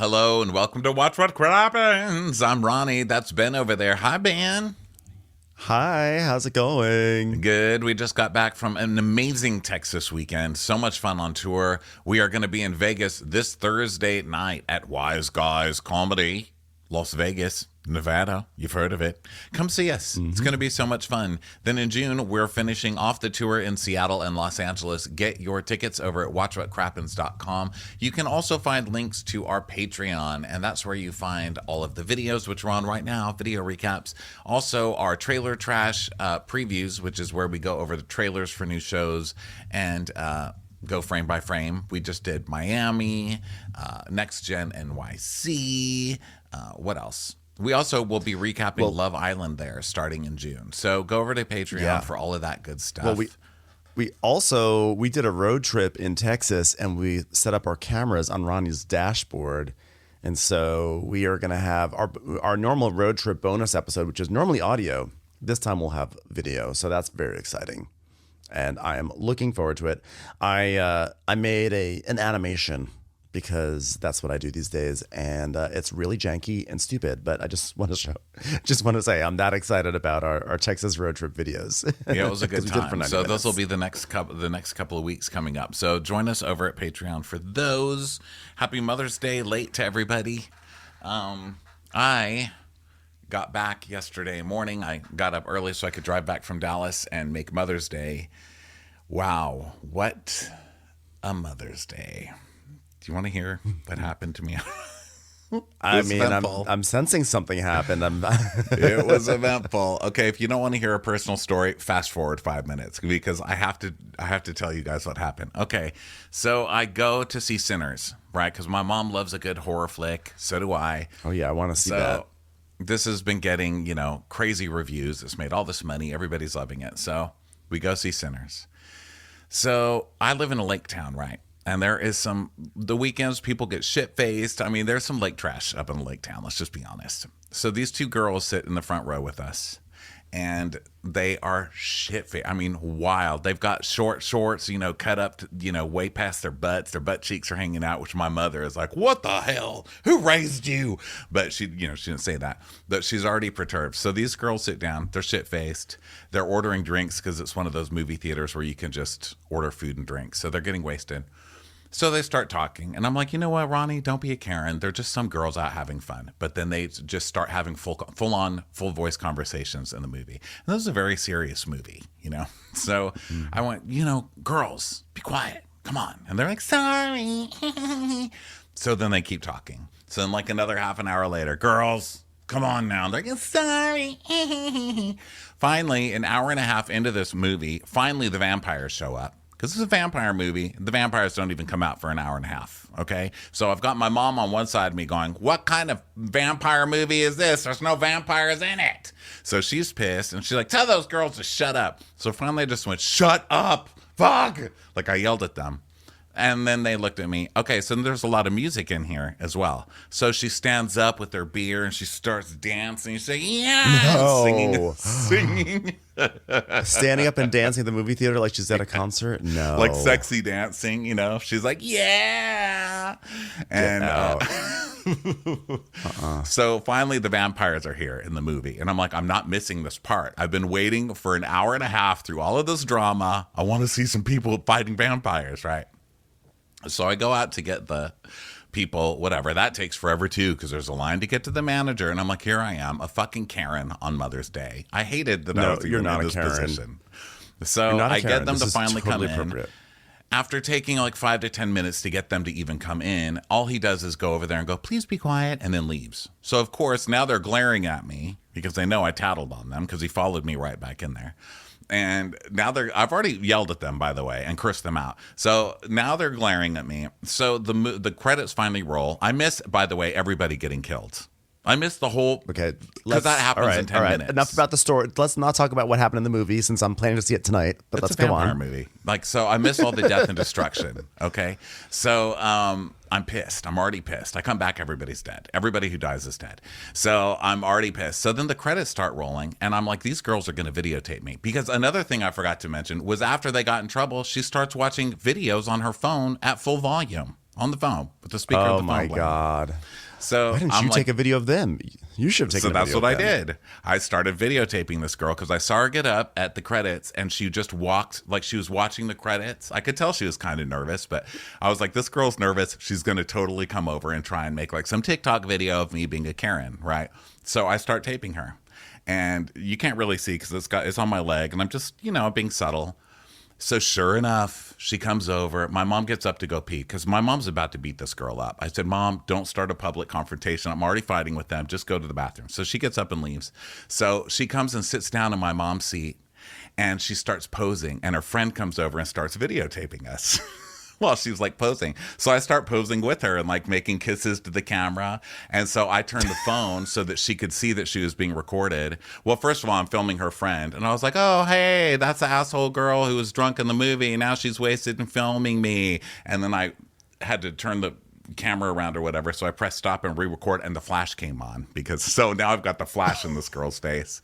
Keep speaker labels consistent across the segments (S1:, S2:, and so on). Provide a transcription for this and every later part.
S1: hello, and welcome to Watch What Crappens. I'm Ronnie. That's Ben over there. Hi, Ben.
S2: Hi, how's it going?
S1: Good. We just got back from an amazing Texas weekend. So much fun on tour. We are going to be in Vegas this Thursday night at Wise Guys Comedy, Las Vegas, Nevada. You've heard of it. Come see us. It's going to be so much fun. Then in June, we're finishing off the tour in Seattle and Los Angeles. Get your tickets over at watchwhatcrappens.com. You can also find links to our Patreon, and that's where you find all of the videos, which we're on right now, video recaps. Also, our trailer trash previews, which is where we go over the trailers for new shows and go frame by frame. We just did Miami, Next Gen NYC. What else? We also will be recapping Love Island there starting in June. So go over to Patreon for all of that good stuff.
S2: Well, we did a road trip in Texas and we set up our cameras on Ronnie's dashboard. And so we are going to have our normal road trip bonus episode, which is normally audio. This time we'll have video. So that's very exciting. And I am looking forward to it. I made an animation because that's what I do these days, and it's really janky and stupid. But I just want to say I'm that excited about our Texas road trip videos.
S1: Yeah, it was a good time. So those will be the next couple of weeks coming up. So join us over at Patreon for those. Happy Mother's Day late to everybody. I got back yesterday morning. I got up early so I could drive back from Dallas and make Mother's Day. Wow, what a Mother's Day. Do you want to hear what happened to me?
S2: I'm sensing something happened.
S1: It was eventful. Okay, if you don't want to hear a personal story, fast forward 5 minutes because I have to tell you guys what happened. Okay, so I go to see Sinners, right? Because my mom loves a good horror flick. So do I.
S2: Oh yeah, I want to see that.
S1: This has been getting crazy reviews. It's made all this money. Everybody's loving it. So we go see Sinners. So I live in a lake town, right? And there is the weekends people get shit-faced. I mean, there's some lake trash up in the lake town. Let's just be honest. So these two girls sit in the front row with us, and they are shit-faced. I mean, wild. They've got short shorts, cut up to, way past their butts. Their butt cheeks are hanging out, which my mother is like, what the hell? Who raised you? But she didn't say that. But she's already perturbed. So these girls sit down. They're shit-faced. They're ordering drinks because it's one of those movie theaters where you can just order food and drinks. So they're getting wasted. So they start talking, and I'm like, you know what, Ronnie, don't be a Karen. They're just some girls out having fun. But then they just start having full voice conversations in the movie. And this is a very serious movie, So I went, girls, be quiet. Come on. And they're like, sorry. So then they keep talking. So then like another half an hour later, girls, come on now. They're like, sorry. Finally, an hour and a half into this movie, finally the vampires show up. Because it's a vampire movie. The vampires don't even come out for an hour and a half, okay? So I've got my mom on one side of me going, what kind of vampire movie is this? There's no vampires in it. So she's pissed, and she's like, tell those girls to shut up. So finally I just went, shut up, fuck! Like I yelled at them. And then they looked at me. Okay, so there's a lot of music in here as well. So she stands up with her beer, and she starts dancing. You say, yeah!
S2: No.
S1: Singing.
S2: Standing up and dancing at the movie theater like she's at a concert? No.
S1: Like sexy dancing, She's like, yeah. And so finally the vampires are here in the movie. And I'm like, I'm not missing this part. I've been waiting for an hour and a half through all of this drama. I want to see some people fighting vampires, right? So I go out to get the people, whatever. That takes forever, too, because there's a line to get to the manager. And I'm like, here I am, a fucking Karen on Mother's Day. I hated that I was even in this position. So I get them to finally come in. After taking like 5 to 10 minutes to get them to even come in, all he does is go over there and go, please be quiet, and then leaves. So, of course, now they're glaring at me because they know I tattled on them because he followed me right back in there. And now I've already yelled at them, by the way, and cursed them out. So now they're glaring at me. So the credits finally roll. I miss, by the way, everybody getting killed. I missed the whole...
S2: Okay.
S1: Because that happens in 10 minutes.
S2: Enough about the story. Let's not talk about what happened in the movie since I'm planning to see it tonight. But let's go on.
S1: It's a vampire movie. So I missed all the death and destruction. Okay? So I'm pissed. I'm already pissed. I come back, everybody's dead. Everybody who dies is dead. So I'm already pissed. So then the credits start rolling, and I'm like, these girls are going to videotape me. Because another thing I forgot to mention was after they got in trouble, she starts watching videos on her phone at full volume. on the phone with the speaker of
S2: Oh
S1: the phone
S2: my
S1: playing.
S2: God.
S1: So
S2: Why didn't
S1: I'm
S2: you
S1: like,
S2: take a video of them? You should have taken
S1: so
S2: a
S1: that's
S2: video
S1: what I
S2: of them.
S1: did. I started videotaping this girl because I saw her get up at the credits and she just walked like she was watching the credits. I could tell she was kind of nervous, but I was like, this girl's nervous. She's going to totally come over and try and make like some TikTok video of me being a Karen, right? So I start taping her. And you can't really see because it's on my leg and I'm just, being subtle. So sure enough, she comes over. My mom gets up to go pee because my mom's about to beat this girl up. I said, Mom, don't start a public confrontation. I'm already fighting with them. Just go to the bathroom. So she gets up and leaves. So she comes and sits down in my mom's seat and she starts posing. And her friend comes over and starts videotaping us. Well, she was like posing. So I start posing with her and like making kisses to the camera. And so I turned the phone so that she could see that she was being recorded. Well, first of all, I'm filming her friend. And I was like, oh, hey, that's the asshole girl who was drunk in the movie. Now she's wasted and filming me. And then I had to turn the camera around or whatever. So I pressed stop and re-record and the flash came on so now I've got the flash in this girl's face.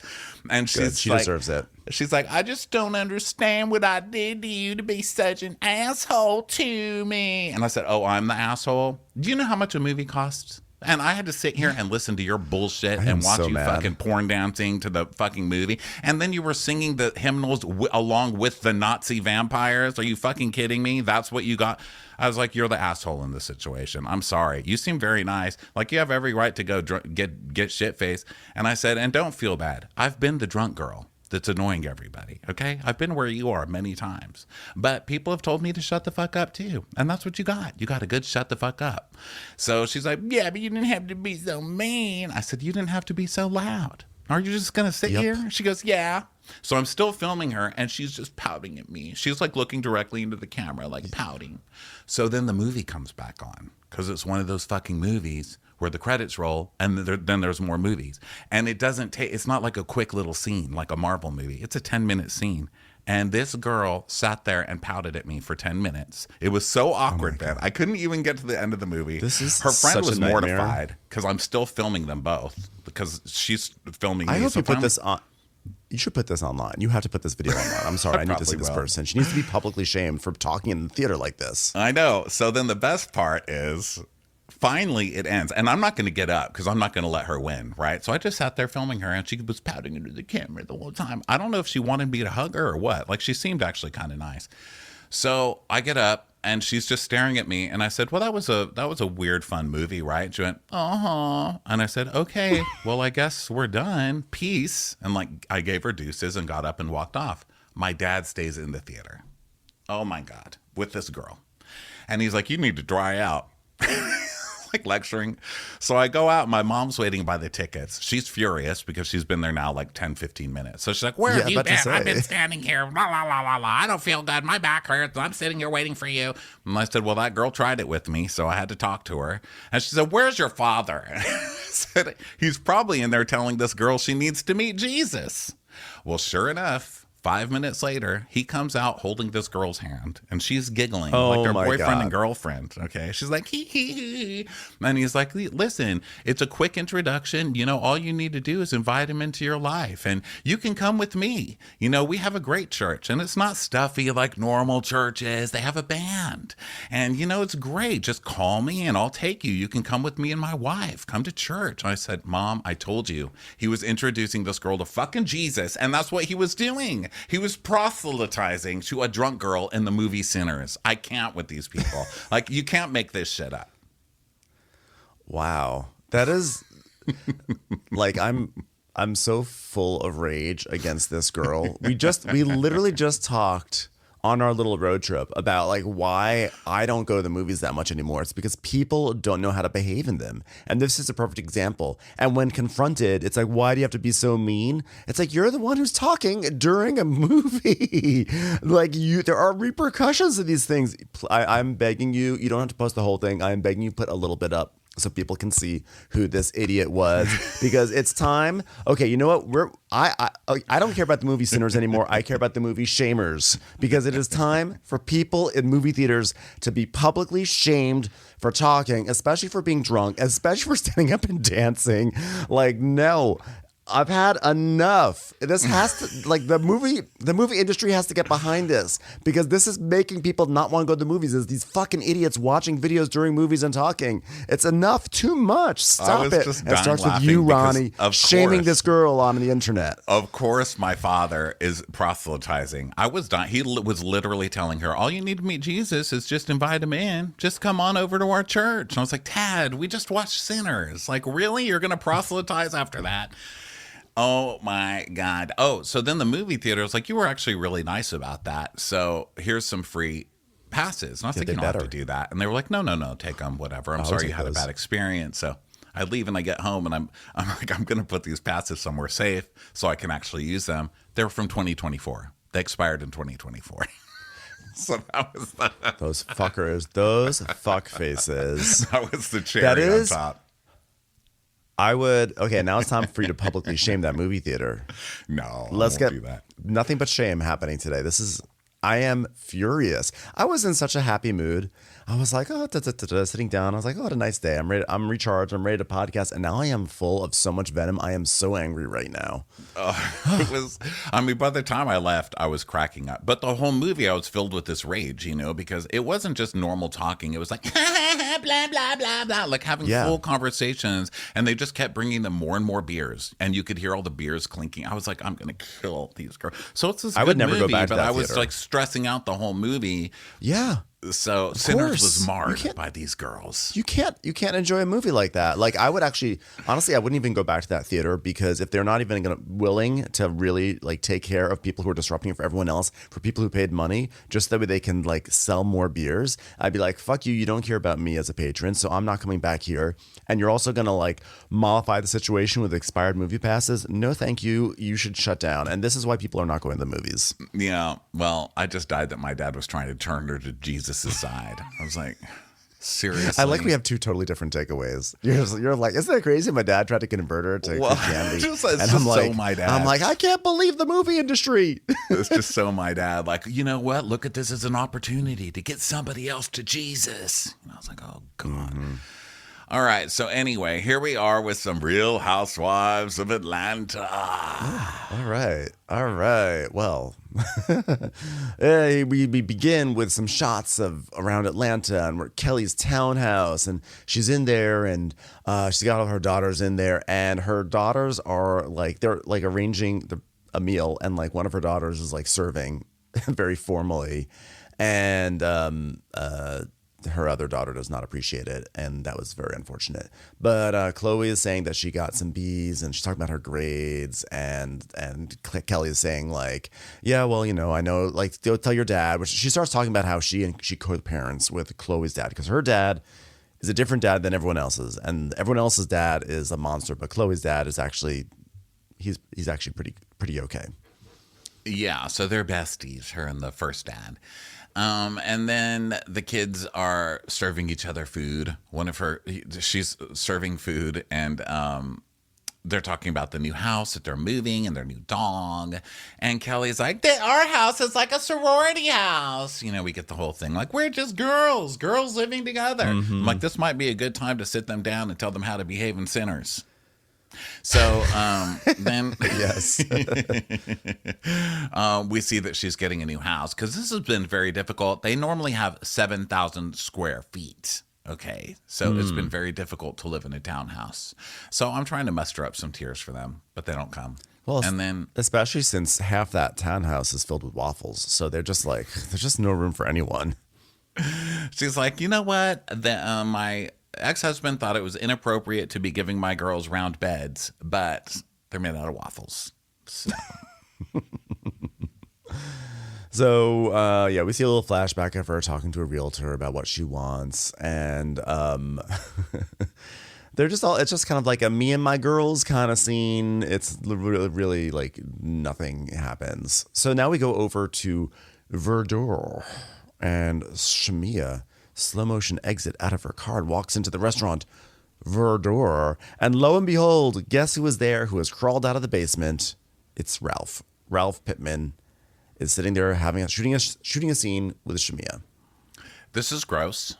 S1: And she
S2: deserves it.
S1: She's like, I just don't understand what I did to you to be such an asshole to me. And I said, oh, I'm the asshole. Do you know how much a movie costs? And I had to sit here and listen to your bullshit and watch you fucking porn dancing to the fucking movie. And then you were singing the hymnals along with the Nazi vampires. Are you fucking kidding me? That's what you got? I was like, you're the asshole in this situation. I'm sorry. You seem very nice. Like you have every right to go get shit-faced. And I said, and don't feel bad. I've been the drunk girl that's annoying everybody, okay? I've been where you are many times. But people have told me to shut the fuck up too. And that's what you got. You got a good shut the fuck up. So she's like, yeah, but you didn't have to be so mean. I said, you didn't have to be so loud. Are you just going to sit here? She goes, yeah. So I'm still filming her and she's just pouting at me. She's like looking directly into the camera, like pouting. So then the movie comes back on because it's one of those fucking movies where the credits roll and then there's more movies. And it doesn't take, it's not like a quick little scene like a Marvel movie. It's a 10-minute scene. And this girl sat there and pouted at me for 10 minutes. It was so awkward then. I couldn't even get to the end of the movie. Her friend was mortified because I'm still filming them both because she's filming me.
S2: I hope you put this on. You should put this online. You have to put this video online. I'm sorry. I need to see this person. She needs to be publicly shamed for talking in the theater like this.
S1: I know. So then the best part is finally it ends. And I'm not going to get up because I'm not going to let her win, right? So I just sat there filming her and she was pouting into the camera the whole time. I don't know if she wanted me to hug her or what. Like she seemed actually kind of nice. So I get up and she's just staring at me. And I said, well, that was a weird, fun movie, right? She went, uh-huh. And I said, okay, well, I guess we're done. Peace. And like I gave her deuces and got up and walked off. My dad stays in the theater. Oh my God, with this girl. And he's like, you need to dry out. Like lecturing. So I go out. My mom's waiting by the tickets. She's furious because she's been there now like 10, 15 minutes. So she's like, where have you been? I've been standing here. La, la, la, la, la. I don't feel good. My back hurts. I'm sitting here waiting for you. And I said, well, that girl tried it with me. So I had to talk to her. And she said, where's your father? I said, he's probably in there telling this girl she needs to meet Jesus. Well, sure enough, 5 minutes later, he comes out holding this girl's hand, and she's giggling like their boyfriend and girlfriend. Okay, she's like hee hee hee, and he's like, "Listen, it's a quick introduction. You know, all you need to do is invite him into your life, and you can come with me. You know, we have a great church, and it's not stuffy like normal churches. They have a band, and you know, it's great. Just call me, and I'll take you. You can come with me and my wife. Come to church." And I said, "Mom, I told you he was introducing this girl to fucking Jesus, and that's what he was doing." He was proselytizing to a drunk girl in the movie Sinners. I can't with these people. Like, you can't make this shit up.
S2: Wow. That is like I'm so full of rage against this girl. We literally just talked on our little road trip about like why I don't go to the movies that much anymore. It's because people don't know how to behave in them. And this is a perfect example. And when confronted, it's like, why do you have to be so mean? It's like, you're the one who's talking during a movie. Like there are repercussions of these things. I'm begging you, you don't have to post the whole thing. I'm begging you, put a little bit up so people can see who this idiot was, because it's time. Okay, you know what? I don't care about the movie Sinners anymore. I care about the movie Shamers, because it is time for people in movie theaters to be publicly shamed for talking, especially for being drunk, especially for standing up and dancing. Like, no. I've had enough. This has to, like, the movie industry has to get behind this, because this is making people not want to go to the movies. Is these fucking idiots watching videos during movies and talking. It's enough. Too much. Stop it. It starts with you, Ronnie, shaming this girl on the internet.
S1: Of course, my father is proselytizing. I was dying. He was literally telling her, all you need to meet Jesus is just invite him in. Just come on over to our church. And I was like, Dad, we just watched Sinners. Like, really? You're going to proselytize after that? Oh my God. Oh, so then the movie theater was like, you were actually really nice about that. So here's some free passes. And I was like, you don't have to do that. And they were like, no, take them, whatever. I'm sorry you had a bad experience. So I leave and I get home and I'm like, I'm going to put these passes somewhere safe so I can actually use them. They're from 2024. They expired in 2024. So that was
S2: those fuckers, those fuck faces.
S1: That was the cherry on top.
S2: I would. Okay, now it's time for you to publicly shame that movie theater.
S1: No,
S2: let's
S1: do that.
S2: Nothing but shame happening today. I am furious. I was in such a happy mood. I was like, sitting down. I was like, what a nice day. I'm ready. I'm recharged. I'm ready to podcast. And now I am full of so much venom. I am so angry right now.
S1: It was, by the time I left, I was cracking up. But the whole movie, I was filled with this rage, because it wasn't just normal talking. It was like, blah, blah, blah, blah, like having full conversations. And they just kept bringing them more and more beers. And you could hear all the beers clinking. I was like, I'm going to kill these girls. So it's this good movie, go back to that theater. Was like stressing out the whole movie.
S2: Yeah.
S1: So Sinners was marred by these girls.
S2: You can't enjoy a movie like that. Like, I would actually, honestly, I wouldn't even go back to that theater, because if they're not even willing to really like take care of people who are disrupting it for everyone else, for people who paid money, just that way they can like sell more beers, I'd be like, fuck you. You don't care about me as a patron, so I'm not coming back here. And you're also gonna like mollify the situation with expired movie passes. No, thank you. You should shut down. And this is why people are not going to the movies.
S1: Yeah. Well, I just died that my dad was trying to turn her to Jesus' side. I was like, seriously.
S2: I like we have two totally different takeaways. You're like, isn't that crazy? My dad tried to convert her to Christianity.
S1: I'm like, so my dad.
S2: I'm like, I can't believe the movie industry.
S1: It's just so my dad. Like, you know what? Look at this as an opportunity to get somebody else to Jesus. And I was like, oh God. Mm-hmm. All right. So anyway, here we are with some Real Housewives of Atlanta.
S2: All right. Well, we begin with some shots of around Atlanta, and we're at Kelly's townhouse, and she's in there, and she's got all her daughters in there, and her daughters are like, they're like arranging a meal, and like one of her daughters is like serving very formally, and her other daughter does not appreciate it, and that was very unfortunate. But Chloe is saying that she got some B's, and she's talking about her grades, and Kelly is saying like, yeah, well, I know, like, go tell your dad. Which she starts talking about how she co-parents with Chloe's dad, because her dad is a different dad than everyone else's, and everyone else's dad is a monster, but Chloe's dad is actually he's actually pretty okay.
S1: Yeah, so they're besties, her and the first dad. And then the kids are serving each other food. She's serving food, and they're talking about the new house that they're moving and their new dog. And Kelly's like, our house is like a sorority house. We get the whole thing. Like, we're just girls living together. Mm-hmm. I'm like, this might be a good time to sit them down and tell them how to behave in Sinners. So then
S2: yes,
S1: we see that she's getting a new house, because this has been very difficult. They normally have 7,000 square feet. Okay, so it's been very difficult to live in a townhouse. So I'm trying to muster up some tears for them, but they don't come.
S2: Well,
S1: and then
S2: especially since half that townhouse is filled with waffles, so they're just like, there's just no room for anyone.
S1: She's like, you know what? My ex-husband thought it was inappropriate to be giving my girls round beds, but they're made out of waffles.
S2: So, we see a little flashback of her talking to a realtor about what she wants, and it's just kind of like a me and my girls kind of scene. It's really like nothing happens. So now we go over to Verdure, and Shamiya slow motion exit out of her car and walks into the restaurant Verdure, and lo and behold, guess who was there, who has crawled out of the basement? It's Ralph Pittman is sitting there shooting a scene with Shamiya.
S1: This is gross.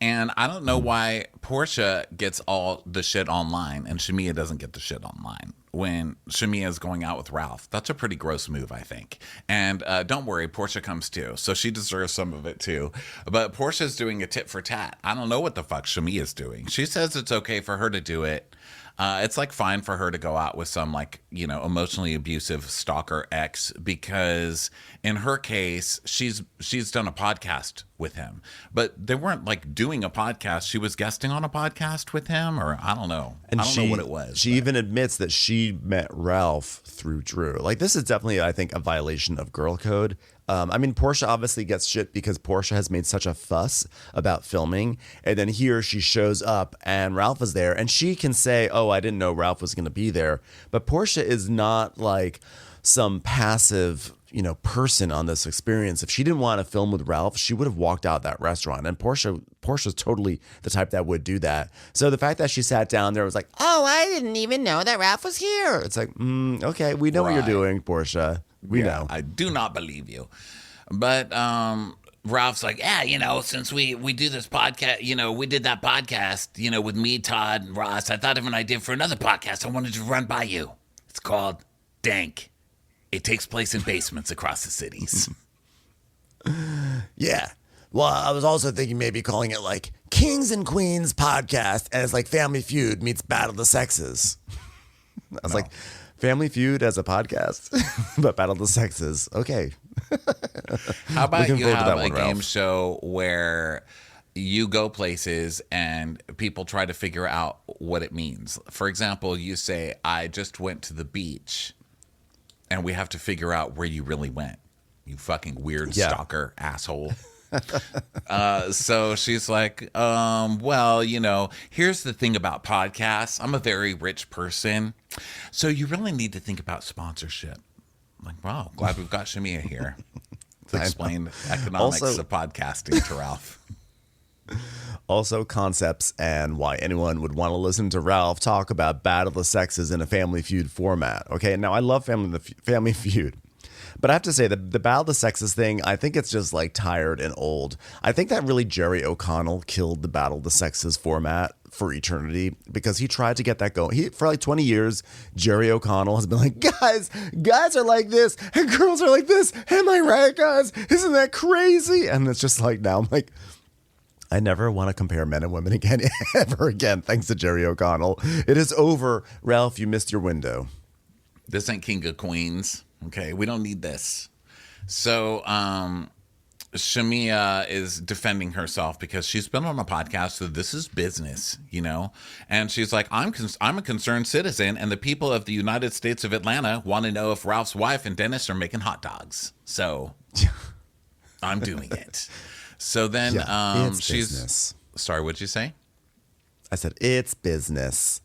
S1: And I don't know why Porsha gets all the shit online and Shamiya doesn't get the shit online when Shamiya is going out with Ralph. That's a pretty gross move, I think. And don't worry, Porsha comes too. So she deserves some of it too. But Portia's doing a tit for tat. I don't know what the fuck Shamiya's doing. She says it's okay for her to do it. It's like fine for her to go out with some like, you know, emotionally abusive stalker ex because in her case, she's done a podcast with him, but they weren't like doing a podcast. She was guesting on a podcast with him, or I don't know.
S2: And
S1: I don't know what it was.
S2: She even admits that she met Ralph through Drew. Like this is definitely, I think, a violation of girl code. I mean, Porsha obviously gets shit because Porsha has made such a fuss about filming. And then here she shows up and Ralph is there and she can say, oh, I didn't know Ralph was going to be there. But Porsha is not like some passive, you know, person on this experience. If she didn't want to film with Ralph, she would have walked out that restaurant. And Portia's totally the type that would do that. So the fact that she sat down there was like, oh, I didn't even know that Ralph was here. It's like, okay, we know what you're doing, Porsha. We know.
S1: I do not believe you. But Ralph's like, yeah, you know, since we do this podcast, you know, we did that podcast, you know, with me, Todd, and Ross. I thought of an idea for another podcast I wanted to run by you. It's called Dank. It takes place in basements across the cities.
S2: Yeah. Well, I was also thinking maybe calling it like Kings and Queens podcast, and it's like Family Feud meets Battle of the Sexes. I was like, Family Feud as a podcast, but Battle of the Sexes. Okay.
S1: How about you have a game
S2: Ralph.
S1: show where you go places and people try to figure out what it means? For example, you say, I just went to the beach, and we have to figure out where you really went. You fucking weird stalker asshole. So she's like, well, you know, here's the thing about podcasts. I'm a very rich person. So you really need to think about sponsorship. I'm like, wow, glad we've got Shamiya here to explain economics of podcasting to Ralph.
S2: Also concepts and why anyone would want to listen to Ralph talk about Battle of the Sexes in a Family Feud format. Okay, now I love Family Feud. But I have to say, the Battle of the Sexes thing, I think it's just like tired and old. I think that really Jerry O'Connell killed the Battle of the Sexes format for eternity because he tried to get that going. For like 20 years, Jerry O'Connell has been like, guys are like this and girls are like this. Am I right, guys? Isn't that crazy? And it's just like now I'm like, I never want to compare men and women again, ever again, thanks to Jerry O'Connell. It is over. Ralph, you missed your window.
S1: This ain't King of Queens. Okay, we don't need this. So Shamiya is defending herself because she's been on a podcast, so this is business, you know? And she's like, I'm a concerned citizen, and the people of the United States of Atlanta want to know if Ralph's wife and Dennis are making hot dogs. So I'm doing it. So then she's...
S2: business.
S1: Sorry, what'd you say?
S2: I said, it's business.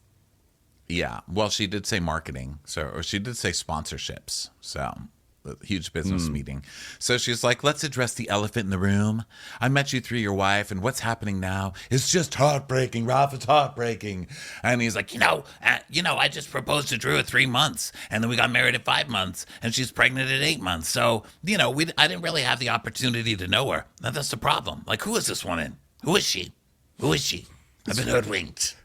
S1: Yeah, well, she did say marketing, or she did say sponsorships, so a huge business meeting. So she's like, let's address the elephant in the room. I met you through your wife, and what's happening now is just heartbreaking. Ralph, it's heartbreaking. And he's like, I just proposed to Drew at 3 months, and then we got married at 5 months, and she's pregnant at 8 months. So, I didn't really have the opportunity to know her. Now, that's the problem. Like, who is this woman? Who is she? I've been hoodwinked.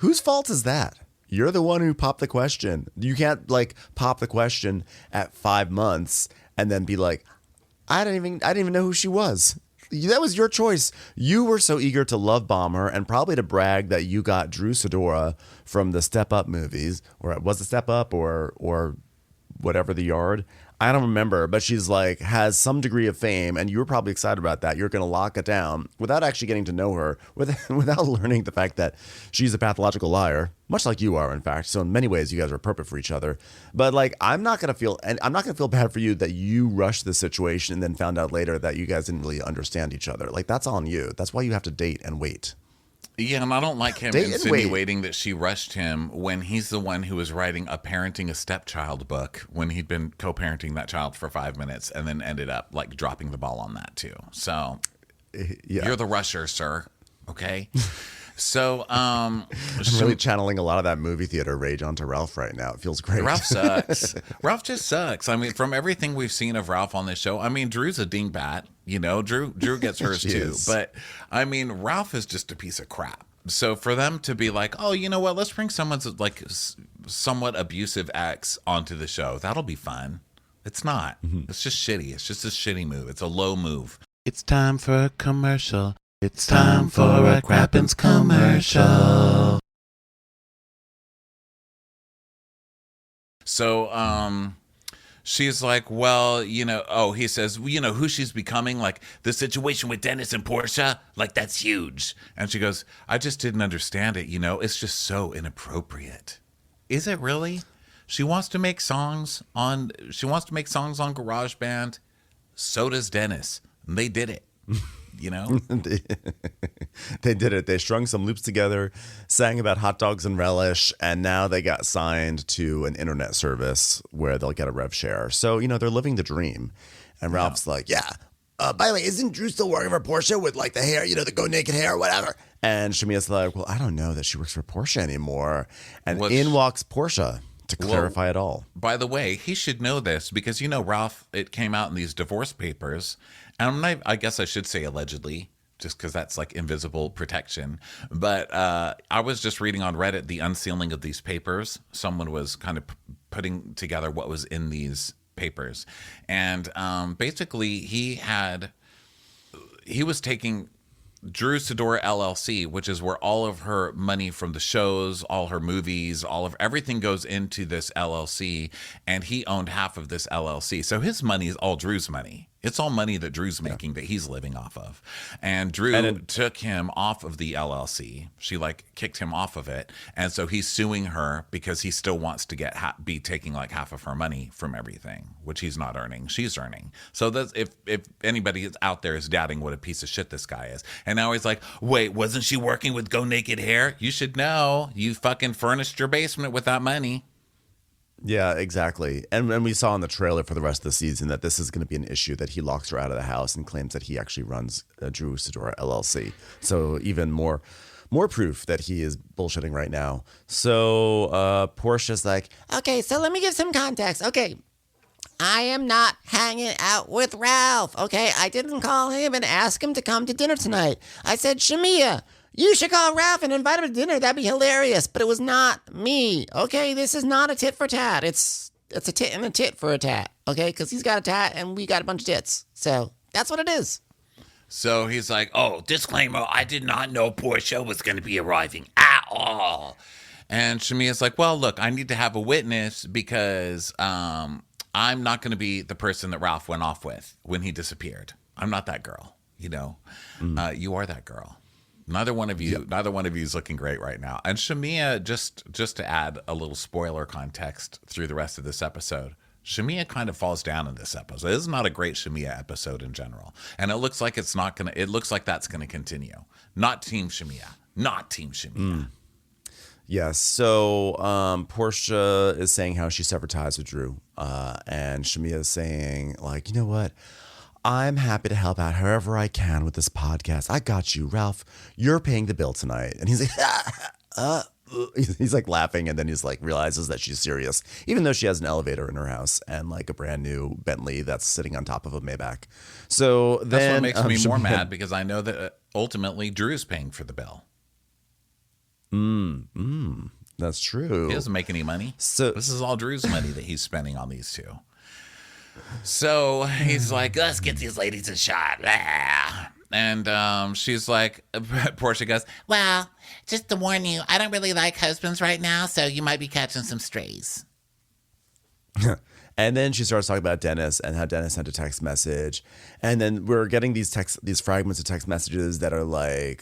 S2: Whose fault is that? You're the one who popped the question. You can't like pop the question at 5 months and then be like, I didn't even know who she was. That was your choice. You were so eager to love bomb her and probably to brag that you got Drew Sidora from the Step Up movies, or was it Step Up or whatever the yard. I don't remember, but she's like has some degree of fame, and you were probably excited about that. You're going to lock it down without actually getting to know her, without learning the fact that she's a pathological liar, much like you are, in fact. So in many ways, you guys are perfect for each other. But like, I'm not going to feel bad for you that you rushed the situation and then found out later that you guys didn't really understand each other. Like that's on you. That's why you have to date and wait.
S1: Yeah, and I don't like him insinuating that she rushed him when he's the one who was writing a parenting a stepchild book when he'd been co-parenting that child for 5 minutes and then ended up like dropping the ball on that too. So you're the rusher, sir. Okay. So I'm
S2: really channeling a lot of that movie theater rage onto Ralph right now. It feels great.
S1: Ralph sucks. Ralph just sucks. I mean, from everything we've seen of Ralph on this show, I mean, Drew's a dingbat. Drew gets hers
S2: She
S1: too.
S2: is.
S1: But I mean, Ralph is just a piece of crap. So for them to be like, oh, you know what? Let's bring someone's like somewhat abusive ex onto the show. That'll be fun. It's not. It's just shitty. It's just a shitty move. It's a low move. It's time for a commercial. It's time for a Crappens commercial. So, she's like, well, he says, who she's becoming, like the situation with Dennis and Porsha, like that's huge. And she goes, I just didn't understand it. It's just so inappropriate. Is it really? She wants to make songs on GarageBand. So does Dennis. And they did it.
S2: They did it. They strung some loops together, sang about hot dogs and relish, and now they got signed to an internet service where they'll get a rev share. So, they're living the dream. And Ralph's like, yeah. By the way, isn't Drew still working for Porsha with like the hair, the go naked hair or whatever? And Shamiya's like, well, I don't know that she works for Porsha anymore. And in walks Porsha to clarify it all.
S1: By the way, he should know this because, Ralph, it came out in these divorce papers. And I guess I should say allegedly, just because that's like invisible protection. But I was just reading on Reddit the unsealing of these papers. Someone was kind of putting together what was in these papers. And basically he was taking Drew Sidora LLC, which is where all of her money from the shows, all her movies, everything goes into this LLC, and he owned half of this LLC. So his money is all Drew's money. It's all money that Drew's making that he's living off of. And Drew took him off of the LLC. She kicked him off of it. And so he's suing her because he still wants to be taking like half of her money from everything, which he's not earning. She's earning. So that's, if anybody out there is doubting what a piece of shit this guy is. And now he's like, wait, wasn't she working with Go Naked Hair? You should know. You fucking furnished your basement with that money.
S2: Yeah, exactly. And we saw in the trailer for the rest of the season that this is going to be an issue, that he locks her out of the house and claims that he actually runs Drew Sidora LLC. So even more proof that he is bullshitting right now. So Portia's like, okay, so let me give some context. Okay, I am not hanging out with Ralph. Okay, I didn't call him and ask him to come to dinner tonight. I said, Shamiya, you should call Ralph and invite him to dinner. That'd be hilarious. But it was not me. Okay, this is not a tit for tat. It's a tit and a tit for a tat. Okay, because he's got a tat and we got a bunch of tits. So that's what it is.
S1: So he's like, oh, disclaimer, I did not know Porsha was going to be arriving at all. And Shamiya's like, well, look, I need to have a witness because I'm not going to be the person that Ralph went off with when he disappeared. I'm not that girl, You are that girl. Neither one of you is looking great right now. And Shamiya, just to add a little spoiler context through the rest of this episode, Shamiya kind of falls down in this episode. This is not a great Shamiya episode in general. And it looks like that's going to continue. Not Team Shamiya. Not Team Shamiya.
S2: Yes. So Porsha is saying how she severed ties with Drew. And Shamiya is saying, like, you know what? I'm happy to help out however I can with this podcast. I got you, Ralph. You're paying the bill tonight. And he's like, he's like laughing, and then he's like realizes that she's serious, even though she has an elevator in her house and like a brand new Bentley that's sitting on top of a Maybach. So
S1: that's what makes me more mad, because I know that ultimately Drew's paying for the bill.
S2: That's true.
S1: He doesn't make any money.
S2: So
S1: this is all Drew's money that he's spending on these two. So he's like, let's get these ladies a shot. And she's like, Porsha goes, well, just to warn you, I don't really like husbands right now, so you might be catching some strays.
S2: And then she starts talking about Dennis and how Dennis sent a text message. And then we're getting these fragments of text messages that are like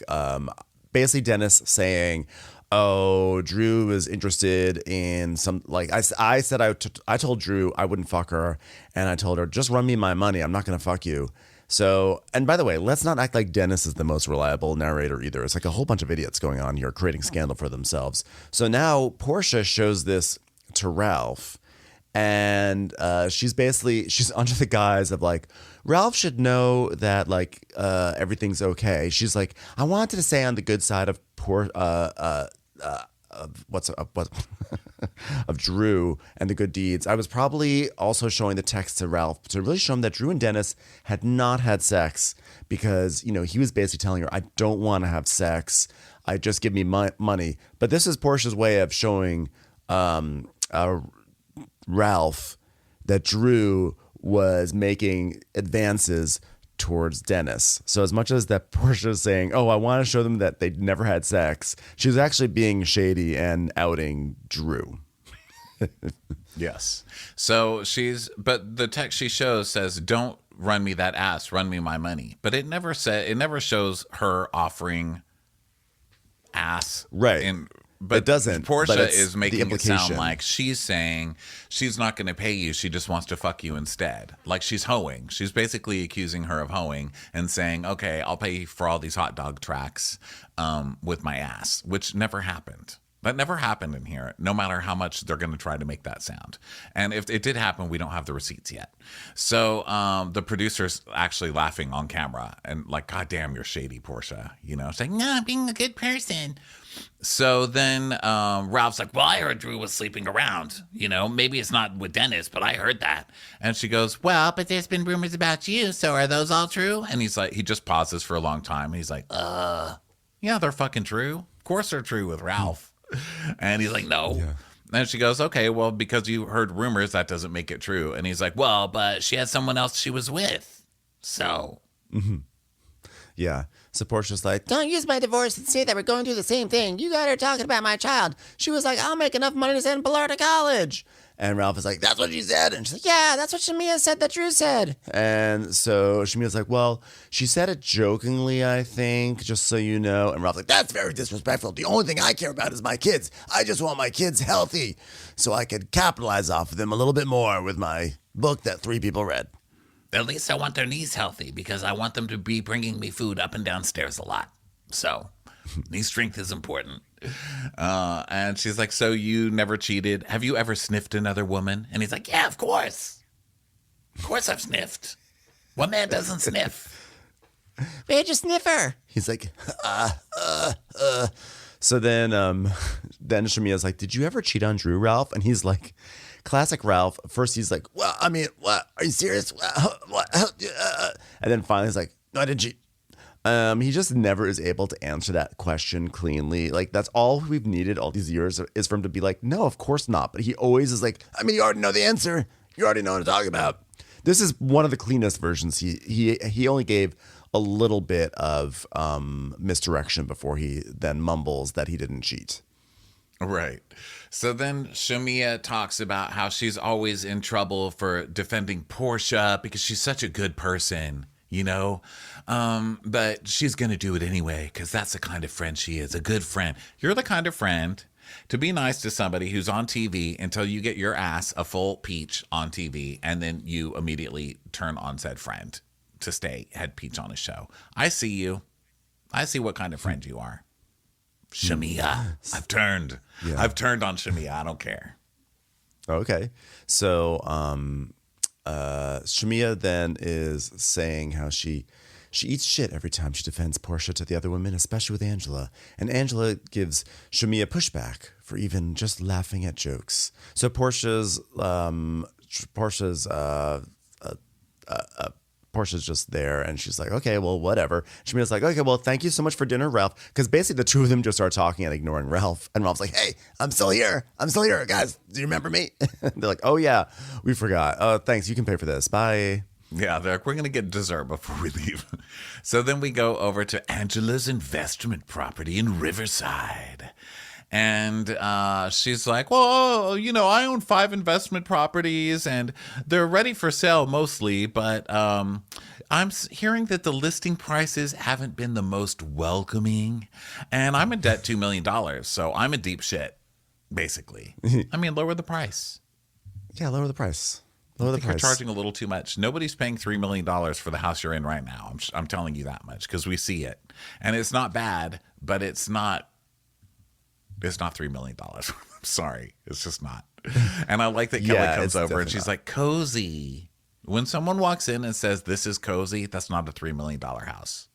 S2: basically Dennis saying, oh, Drew is interested in some, like, I said I told Drew I wouldn't fuck her, and I told her, just run me my money, I'm not going to fuck you. So, and by the way, let's not act like Dennis is the most reliable narrator either. It's like a whole bunch of idiots going on here creating scandal for themselves. So now Porsha shows this to Ralph, and she's under the guise of like, Ralph should know that like everything's okay. She's like, I wanted to say on the good side of what of Drew and the good deeds. I was probably also showing the text to Ralph to really show him that Drew and Dennis had not had sex because, you know, he was basically telling her, I don't want to have sex. I just give me money. But this is Porsha's way of showing Ralph that Drew was making advances towards Dennis. So as much as that Porsha is saying, oh, I want to show them that they never had sex, she was actually being shady and outing Drew.
S1: Yes. So but the text she shows says, don't run me that ass, run me my money. But it never shows her offering ass.
S2: Right.
S1: But
S2: it doesn't.
S1: Porsha is making it sound like she's saying she's not going to pay you. She just wants to fuck you instead. Like she's hoeing. She's basically accusing her of hoeing and saying, okay, I'll pay you for all these hot dog tracks with my ass, which never happened. That never happened in here, no matter how much they're going to try to make that sound. And if it did happen, we don't have the receipts yet. So the producer's actually laughing on camera and like, God damn, you're shady, Porsha. You know, saying, no, I'm being a good person. So then Ralph's like, well, I heard Drew was sleeping around. You know, maybe it's not with Dennis, but I heard that. And she goes, well, but there's been rumors about you. So are those all true? And he's like, he just pauses for a long time. And he's like, yeah, they're fucking true. Of course they're true with Ralph. And he's like, no. Yeah. And she goes, okay, well, because you heard rumors, that doesn't make it true. And he's like, well, but she had someone else she was with. So.
S2: Mm-hmm. Yeah. So Portia's like,
S3: don't use my divorce and say that we're going through the same thing. You got her talking about my child. She was like, I'll make enough money to send Pilar to college.
S2: And Ralph is like, that's what she said. And she's like,
S3: yeah, that's what Shamiya said that Drew said.
S2: And so Shamiya's like, well, she said it jokingly, I think, just so you know. And Ralph's like, that's very disrespectful. The only thing I care about is my kids. I just want my kids healthy so I could capitalize off of them a little bit more with my book that 3 people read.
S1: At least I want their knees healthy because I want them to be bringing me food up and down stairs a lot. So knee strength is important. And she's like, so you never cheated? Have you ever sniffed another woman? And he's like, yeah, of course. Of course I've sniffed. What man doesn't sniff?
S3: Major sniffer.
S2: He's like, So then Shamiya's like, did you ever cheat on Drew, Ralph? And he's like, classic Ralph. First he's like, well, I mean, what? Are you serious? What? And then finally he's like, no, I didn't cheat. He just never is able to answer that question cleanly. Like, that's all we've needed all these years is for him to be like, no, of course not. But he always is like, I mean, you already know the answer. You already know what I'm talking about. This is one of the cleanest versions. He only gave a little bit of misdirection before he then mumbles that he didn't cheat.
S1: Right. So then Shamiya talks about how she's always in trouble for defending Porsha because she's such a good person. You know, but she's going to do it anyway because that's the kind of friend she is, a good friend. You're the kind of friend to be nice to somebody who's on TV until you get your ass a full peach on TV, and then you immediately turn on said friend to stay head peach on a show. I see you. I see what kind of friend you are. Shamiya. I've turned. Yeah. I've turned on Shamiya. I don't care.
S2: Okay. So, Shamiya then is saying how she eats shit every time she defends Porsha to the other women, especially with Angela. And Angela gives Shamiya pushback for even just laughing at jokes. So Portia's just there, and she's like, okay, well, whatever. Shamiya's like, okay, well, thank you so much for dinner, Ralph. Because basically the two of them just start talking and ignoring Ralph. And Ralph's like, hey, I'm still here, guys. Do you remember me? They're like, oh, yeah, we forgot. Oh, thanks. You can pay for this. Bye.
S1: Yeah, they're like, we're going to get dessert before we leave. So then we go over to Angela's investment property in Riverside. And she's like, well, you know, I own 5 investment properties and they're ready for sale mostly. But I'm hearing that the listing prices haven't been the most welcoming. And I'm in debt $2 million. So I'm in deep shit, basically. I mean, lower the price.
S2: Yeah, lower the price.
S1: I think you're charging a little too much. Nobody's paying $3 million for the house you're in right now. I'm telling you that much because we see it. And it's not bad, but it's not $3 million. I'm sorry. It's just not. And I like that Kelly comes over and she's like, cozy. When someone walks in and says, this is cozy, that's not a $3 million house.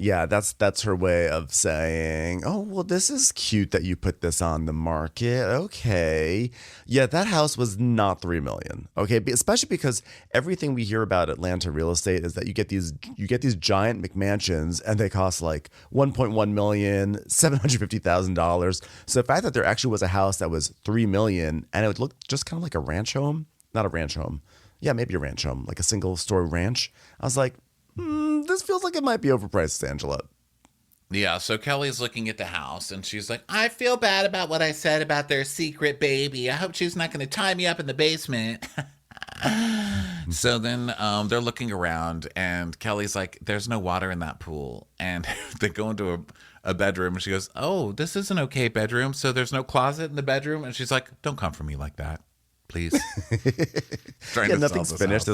S2: Yeah, that's her way of saying, "Oh, well, this is cute that you put this on the market." Okay. Yeah, that house was not 3 million. Okay, especially because everything we hear about Atlanta real estate is that you get these giant McMansions and they cost like 1.1 million, $750,000. So the fact that there actually was a house that was 3 million and it would look just kind of like a ranch home, not a ranch home. Yeah, maybe a ranch home, like a single story ranch. I was like, this feels like it might be overpriced, Angela.
S1: Yeah, so Kelly's looking at the house and she's like, I feel bad about what I said about their secret baby. I hope she's not going to tie me up in the basement. So then they're looking around and Kelly's like, there's no water in that pool. And they go into a bedroom and she goes, oh, this is an okay bedroom. So there's no closet in the bedroom. And she's like, don't come for me like that, please.
S2: Yeah, nothing's finished.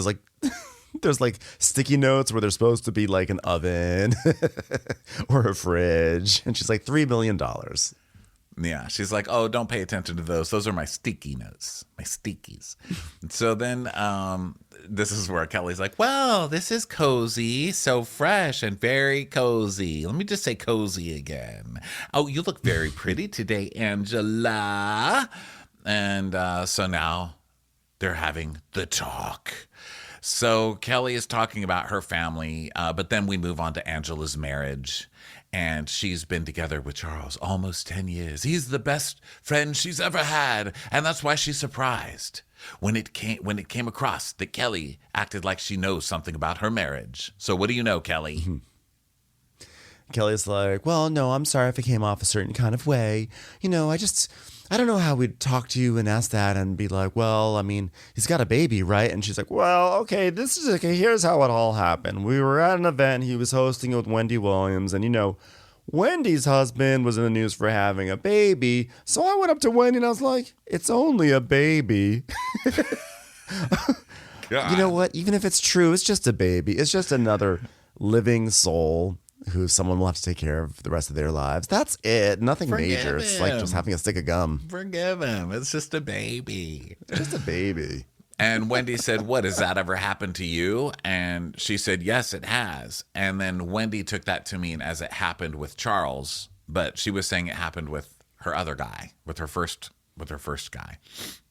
S2: There's like sticky notes where there's supposed to be like an oven or a fridge. And she's like, $3 million.
S1: Yeah, she's like, oh, don't pay attention to those. Those are my sticky notes, my stickies. So then this is where Kelly's like, well, this is cozy, so fresh and very cozy. Let me just say cozy again. Oh, you look very pretty today, Angela. And so now they're having the talk. So Kelly is talking about her family, but then we move on to Angela's marriage. And she's been together with Charles almost 10 years. He's the best friend she's ever had. And that's why she's surprised when it came across that Kelly acted like she knows something about her marriage. So what do you know, Kelly?
S2: Mm-hmm. Kelly's like, well, no, I'm sorry if it came off a certain kind of way. You know, I don't know how we'd talk to you and ask that and be like, well, I mean, he's got a baby, right? And she's like, well, okay, here's how it all happened. We were at an event. He was hosting it with Wendy Williams. And, you know, Wendy's husband was in the news for having a baby. So I went up to Wendy and I was like, it's only a baby. You know what? Even if it's true, it's just a baby. It's just another living soul who someone will have to take care of the rest of their lives. That's it. Nothing major. It's like just having a stick of gum.
S1: Forgive him. It's just a baby.
S2: It's just a baby.
S1: And Wendy said, what, has that ever happened to you? And she said, yes, it has. And then Wendy took that to mean as it happened with Charles, but she was saying it happened with her other guy, with her first guy.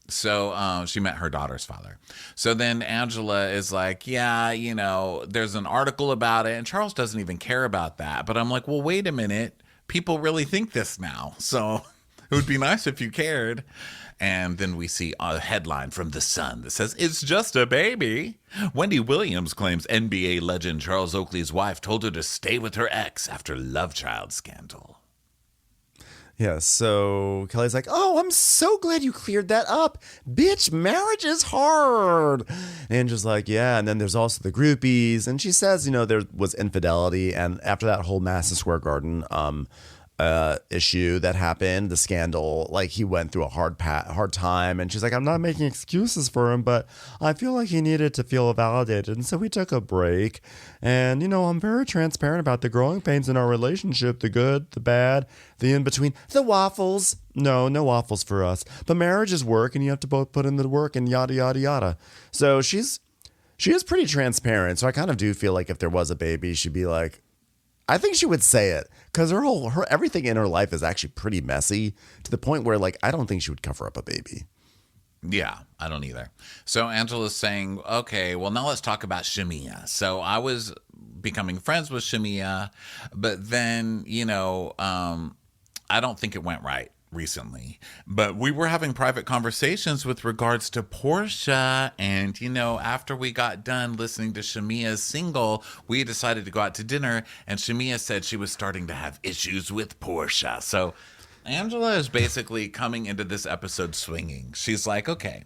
S1: So she met her daughter's father. So then Angela is like, yeah, you know, there's an article about it. And Charles doesn't even care about that. But I'm like, well, wait a minute. People really think this now. So it would be nice if you cared. And then we see a headline from The Sun that says, it's just a baby. Wendy Williams claims NBA legend Charles Oakley's wife told her to stay with her ex after love child scandal.
S2: Yeah, so Kelly's like, oh, I'm so glad you cleared that up. Bitch, marriage is hard. And Angela's like, yeah. And then there's also the groupies. And she says, you know, there was infidelity. And after that whole Madison Square Garden issue that happened, the scandal, like he went through a hard time. And she's like, I'm not making excuses for him, but I feel like he needed to feel validated. And so we took a break. And, you know, I'm very transparent about the growing pains in our relationship, the good, the bad, the in-between, the waffles. No waffles for us. But marriage is work and you have to both put in the work and yada, yada, yada. So she is pretty transparent. So I kind of do feel like if there was a baby, she'd be like, I think she would say it because her everything in her life is actually pretty messy to the point where, like, I don't think she would cover up a baby.
S1: Yeah, I don't either. So Angela's saying, okay, well, now let's talk about Shamiya. So I was becoming friends with Shamiya, but then, you know, I don't think it went right recently. But we were having private conversations with regards to Porsha. And, you know, after we got done listening to Shamiya's single, we decided to go out to dinner. And Shamiya said she was starting to have issues with Porsha. So Angela is basically coming into this episode swinging. She's like, okay,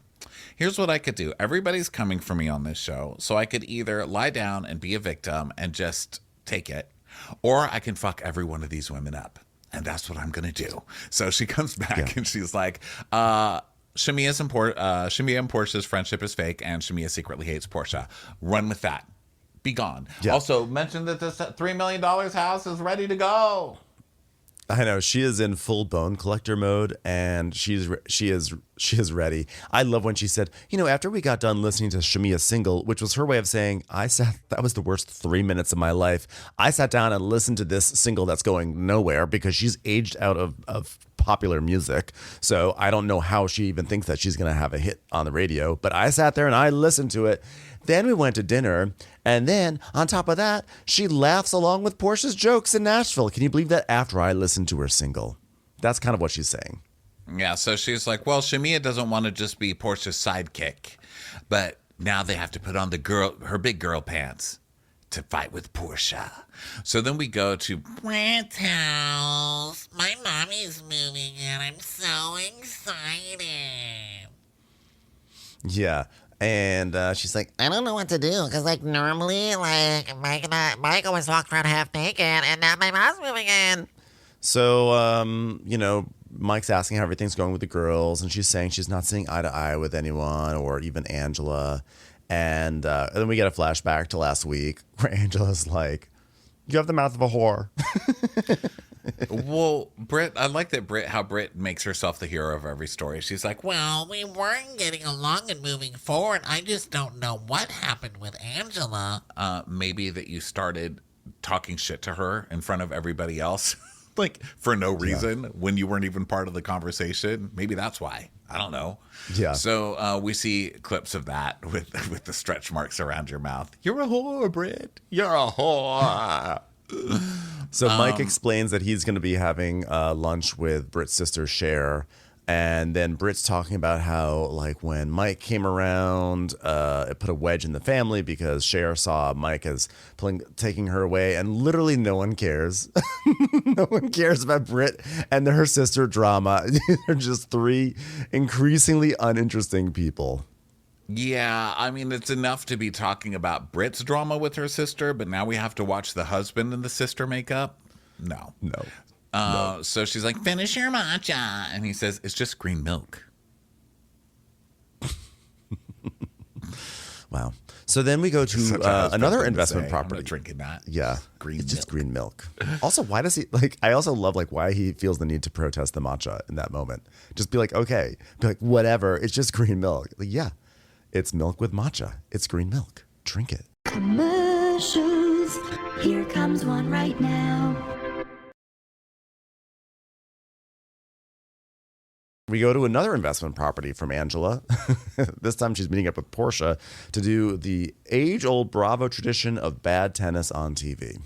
S1: here's what I could do. Everybody's coming for me on this show. So I could either lie down and be a victim and just take it, or I can fuck every one of these women up. And that's what I'm going to do. So she comes back and she's like, Shamiya and Porsha's friendship is fake and Shamiya secretly hates Porsha. Run with that. Be gone. Yeah. Also, mention that this $3 million house is ready to go.
S2: I know she is in full bone collector mode, and she is ready. I love when she said, after we got done listening to Shamiya's single, which was her way of saying, that was the worst 3 minutes of my life. I sat down and listened to this single that's going nowhere because she's aged out of popular music. So I don't know how she even thinks that she's going to have a hit on the radio, but I sat there and I listened to it. Then we went to dinner, and then on top of that, she laughs along with Porsha's jokes in Nashville. Can you believe that? After I listened to her single. That's kind of what she's saying.
S1: Yeah, so she's like, well, Shamiya doesn't want to just be Porsha's sidekick, but now they have to put on her big girl pants to fight with Porsha. So then we go to Brad's house. My mommy's moving and I'm so excited.
S2: Yeah. And she's like,
S3: I don't know what to do because, normally, Mike always walked around half naked, and now my mom's moving in.
S2: So, Mike's asking how everything's going with the girls, and she's saying she's not seeing eye to eye with anyone or even Angela. And then we get a flashback to last week where Angela's like, you have the mouth of a whore.
S1: Well, I like how Britt makes herself the hero of every story. She's like, well, we weren't getting along and moving forward. I just don't know what happened with Angela. Maybe that you started talking shit to her in front of everybody else, for no reason when you weren't even part of the conversation. Maybe that's why. I don't know.
S2: Yeah.
S1: So we see clips of that with the stretch marks around your mouth. You're a whore, Britt. You're a whore.
S2: So Mike explains that he's going to be having lunch with Britt's sister Cher, and then Britt's talking about how when Mike came around, it put a wedge in the family because Cher saw Mike as taking her away, and literally no one cares. No one cares about Britt and her sister drama. They're just three increasingly uninteresting people.
S1: Yeah, I mean, it's enough to be talking about Britt's drama with her sister, but now we have to watch the husband and the sister make up? No. So she's like, finish your matcha. And he says, it's just green milk.
S2: Wow. So then we go to another investment property.
S1: I'm not drinking that.
S2: Yeah.
S1: Green
S2: just
S1: milk.
S2: Green milk. Also, why does he I also love why he feels the need to protest the matcha in that moment. Just be like, okay. Be like, whatever. It's just green milk. Yeah. It's milk with matcha. It's green milk. Drink it.
S4: Commercials. Here comes one right now.
S2: We go to another investment property from Angela. This time she's meeting up with Porsha to do the age-old Bravo tradition of bad tennis on TV.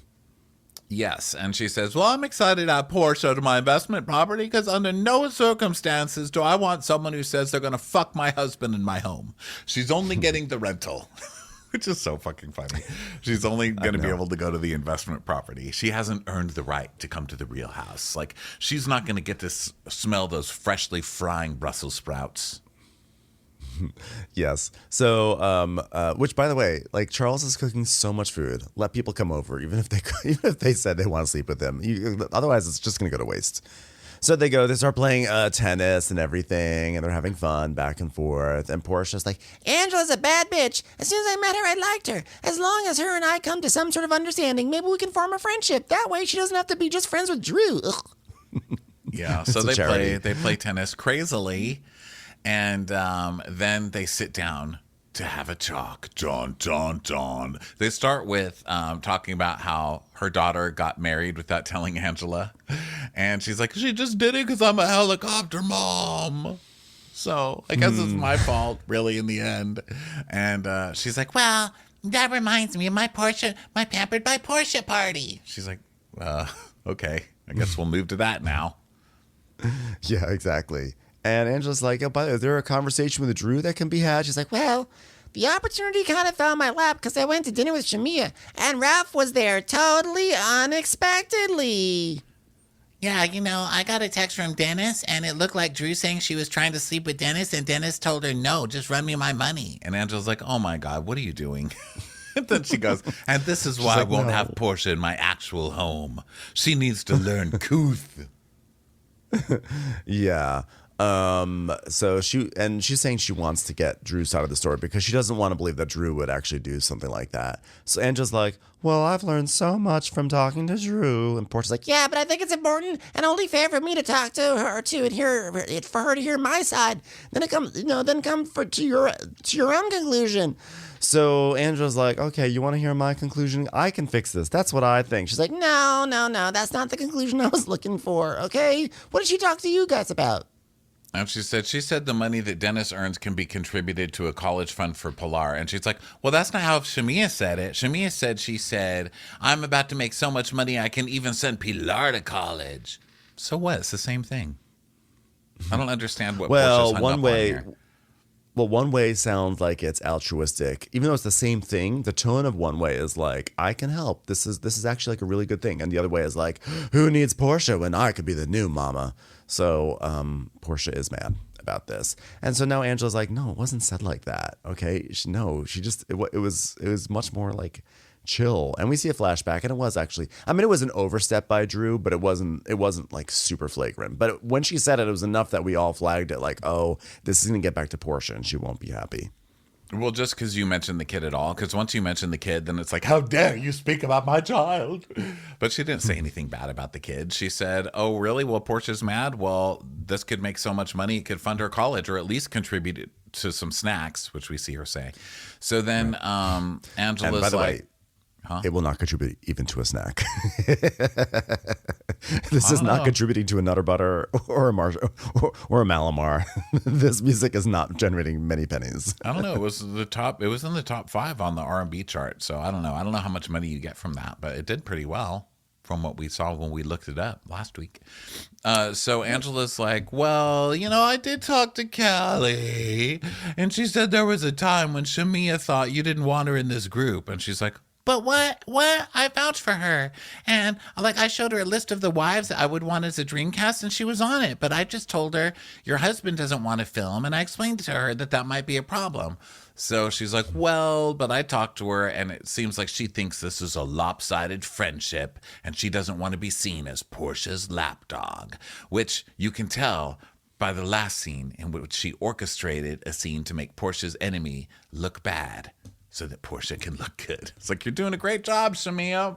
S1: Yes, and she says, well, I'm excited to add Porsha to my investment property because under no circumstances do I want someone who says they're going to fuck my husband in my home. She's only getting the rental, which is so fucking funny. She's only going to be able to go to the investment property. She hasn't earned the right to come to the real house. She's not going to get to smell those freshly frying Brussels sprouts.
S2: Yes. So, which, by the way, Charles is cooking so much food. Let people come over, even if they said they want to sleep with him. Otherwise, it's just going to go to waste. So they start playing tennis and everything, and they're having fun back and forth. And Portia's like,
S3: Angela's a bad bitch. As soon as I met her, I liked her. As long as her and I come to some sort of understanding, maybe we can form a friendship. That way, she doesn't have to be just friends with Drew. Ugh.
S1: Yeah. So they play tennis crazily. And then they sit down to have a talk. Dun, dun, dun. They start with talking about how her daughter got married without telling Angela. And she's like, she just did it because I'm a helicopter mom. So I guess it's my fault, really, in the end. And she's like, well, that reminds me of my Pampered by Porsha party. She's like, okay, I guess we'll move to that now.
S2: yeah, exactly. And Angela's like, oh, by the way, is there a conversation with Drew that can be had? She's like,
S3: Well, the opportunity kind of fell in my lap because I went to dinner with Shamiya, and Ralph was there totally unexpectedly.
S1: Yeah, I got a text from Dennis, and it looked like Drew saying she was trying to sleep with Dennis, and Dennis told her, no, just run me my money. And Angela's like, oh, my God, what are you doing? And then she goes, and this is why I won't have Porsha in my actual home. She needs to learn couth.
S2: Yeah. She's saying she wants to get Drew's side of the story because she doesn't want to believe that Drew would actually do something like that. So Angela's like, well, I've learned so much from talking to Drew. And Portia's like,
S3: Yeah, but I think it's important and only fair for me to talk to her too, and for her to hear my side. Then come to your own conclusion.
S2: so Angela's like, okay, you want to hear my conclusion? I can fix this. That's what I think. She's like,
S3: No, that's not the conclusion I was looking for. Okay, what did she talk to you guys about?
S1: And she said the money that Dennis earns can be contributed to a college fund for Pilar. And she's like, well, that's not how Shamiya said it. Shamiya said, I'm about to make so much money I can even send Pilar to college. So what? It's the same thing. I don't understand what Portia's hung up on here.
S2: Well, one way sounds like it's altruistic, even though it's the same thing. The tone of one way is like, I can help. This is actually like a really good thing. And the other way is like, who needs Porsha when I could be the new mama? So Porsha is mad about this. And so now Angela's like, no, it wasn't said like that. Okay. It was much more like chill. And we see a flashback, and it was actually, it was an overstep by Drew, but it wasn't like super flagrant. But when she said it, it was enough that we all flagged it like, oh, this is going to get back to Porsha and she won't be happy.
S1: Well, just because you mentioned the kid at all, because once you mention the kid, then it's like, how dare you speak about my child? But she didn't say anything bad about the kid. She said, oh, really? Well, Portia's mad. Well, this could make so much money, it could fund her college or at least contribute to some snacks, which we see her say. So then Angela's
S2: by the
S1: like,
S2: way, it will not contribute even to a snack. This is not contributing to a Nutter Butter or a Malamar. This music is not generating many pennies.
S1: I don't know. It was in the top 5 on the R&B chart. So I don't know. I don't know how much money you get from that, but it did pretty well from what we saw when we looked it up last week. So Angela's like, well, I did talk to Callie, and she said there was a time when Shamiya thought you didn't want her in this group. And she's like, but what? I vouched for her. And I showed her a list of the wives that I would want as a dream cast, and she was on it. But I just told her, your husband doesn't want to film. And I explained to her that might be a problem. So she's like, well, but I talked to her, and it seems like she thinks this is a lopsided friendship, and she doesn't want to be seen as Portia's lapdog, which you can tell by the last scene in which she orchestrated a scene to make Portia's enemy look bad, so that Porsha can look good. It's like, you're doing a great job, Shamiya.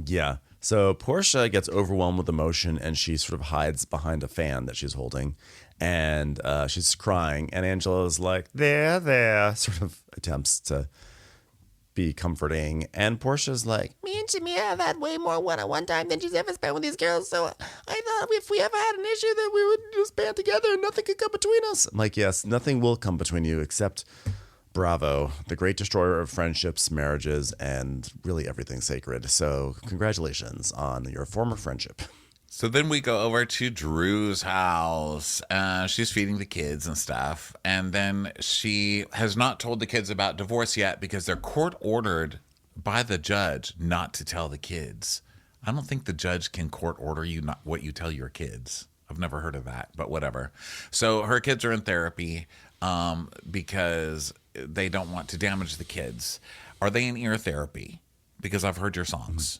S2: Yeah. So Porsha gets overwhelmed with emotion, and she sort of hides behind a fan that she's holding, and she's crying. And Angela's like, there, sort of attempts to be comforting. And Portia's like,
S3: Me and Shamiya have had way more one-on-one time than she's ever spent with these girls, so I thought if we ever had an issue that we would just band together and nothing could come between us.
S2: I'm like, yes, nothing will come between you except Bravo, the great destroyer of friendships, marriages, and really everything sacred. So congratulations on your former friendship.
S1: So then we go over to Drew's house. She's feeding the kids and stuff. And then she has not told the kids about divorce yet because they're court ordered by the judge not to tell the kids. I don't think the judge can court order you not what you tell your kids. I've never heard of that, but whatever. So her kids are in therapy because they don't want to damage the kids. Are they in ear therapy? Because I've heard your songs.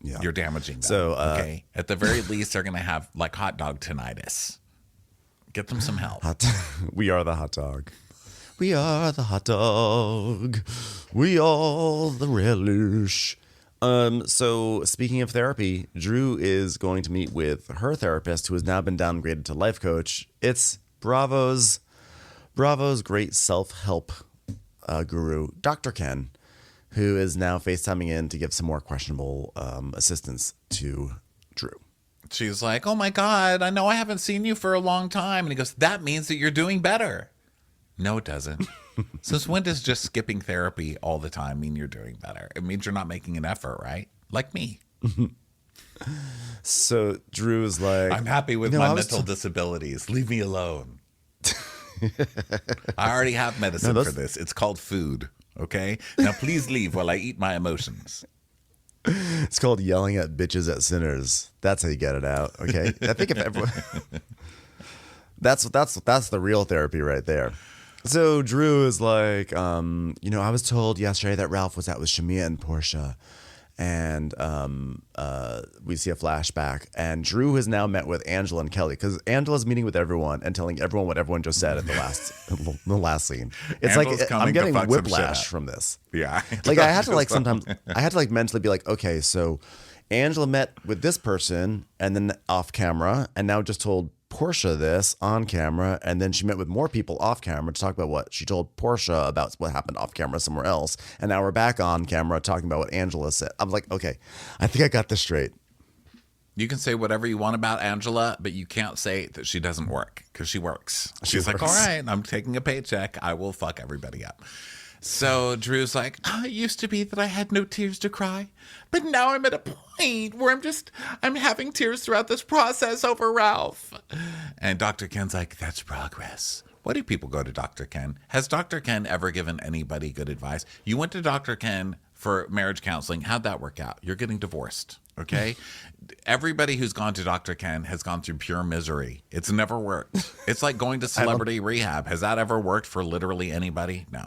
S2: Yeah.
S1: You're damaging them.
S2: So,
S1: okay. At the very least, they're going to have hot dog tinnitus. Get them some help.
S2: We are the hot dog. We are the hot dog. We are the relish. So speaking of therapy, Drew is going to meet with her therapist, who has now been downgraded to life coach. It's Bravo's great self-help guru, Dr. Ken, who is now FaceTiming in to give some more questionable assistance to Drew.
S1: She's like, oh my God, I know I haven't seen you for a long time. And he goes, that means that you're doing better. No, it doesn't. Since when does just skipping therapy all the time mean you're doing better? It means you're not making an effort, right? Like me.
S2: So Drew's like,
S1: I'm happy with my mental disabilities. Leave me alone. I already have medicine for this. It's called food. Okay? Now please leave while I eat my emotions.
S2: It's called yelling at bitches at sinners. That's how you get it out. Okay? I think if everyone that's the real therapy right there. So Drew is like, I was told yesterday that Ralph was out with Shamiya and Porsha. and we see a flashback. And Drew has now met with Angela and Kelly because Angela's meeting with everyone and telling everyone what everyone just said at the last scene. It's
S1: Angela's
S2: like
S1: coming
S2: I'm
S1: to
S2: getting
S1: fuck some shit
S2: whiplash
S1: up.
S2: from this.
S1: Yeah.
S2: Like I had to like sometimes I had to like mentally be like, okay, so Angela met with this person and then off camera, and now just told Porsha this on camera, and then she met with more people off camera to talk about what she told Porsha about what happened off camera somewhere else, and now we're back on camera talking about what Angela said. I'm like, okay, I think I got this straight.
S1: You can say whatever you want about Angela, but you can't say that she doesn't work because she works. She's like, all right, I'm taking a paycheck. I will fuck everybody up. So Drew's like, it used to be that I had no tears to cry, but now I'm at a point where I'm having tears throughout this process over Ralph. And Dr. Ken's like, that's progress. Why do people go to Dr. Ken? Has Dr. Ken ever given anybody good advice? You went to Dr. Ken for marriage counseling. How'd that work out? You're getting divorced, okay? Everybody who's gone to Dr. Ken has gone through pure misery. It's never worked. It's like going to celebrity rehab. Has that ever worked for literally anybody? No.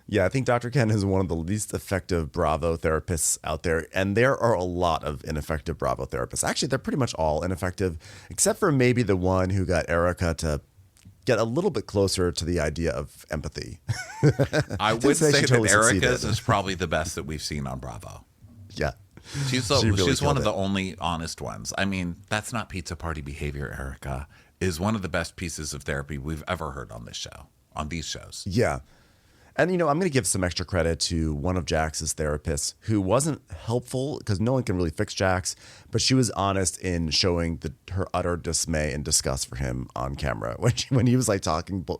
S2: Yeah, I think Dr. Ken is one of the least effective Bravo therapists out there. And there are a lot of ineffective Bravo therapists. Actually, they're pretty much all ineffective, except for maybe the one who got Erica to get a little bit closer to the idea of empathy.
S1: I would say that
S2: totally
S1: Erica's
S2: succeeded.
S1: is probably the best that we've seen on Bravo.
S2: Yeah.
S1: She's
S2: She really
S1: one
S2: killed
S1: of
S2: it.
S1: the only honest ones. I mean, that's not pizza party behavior, Erica, is one of the best pieces of therapy we've ever heard on this show, on these shows.
S2: Yeah. And, I'm going to give some extra credit to one of Jax's therapists who wasn't helpful because no one can really fix Jax, but she was honest in showing her utter dismay and disgust for him on camera when he was like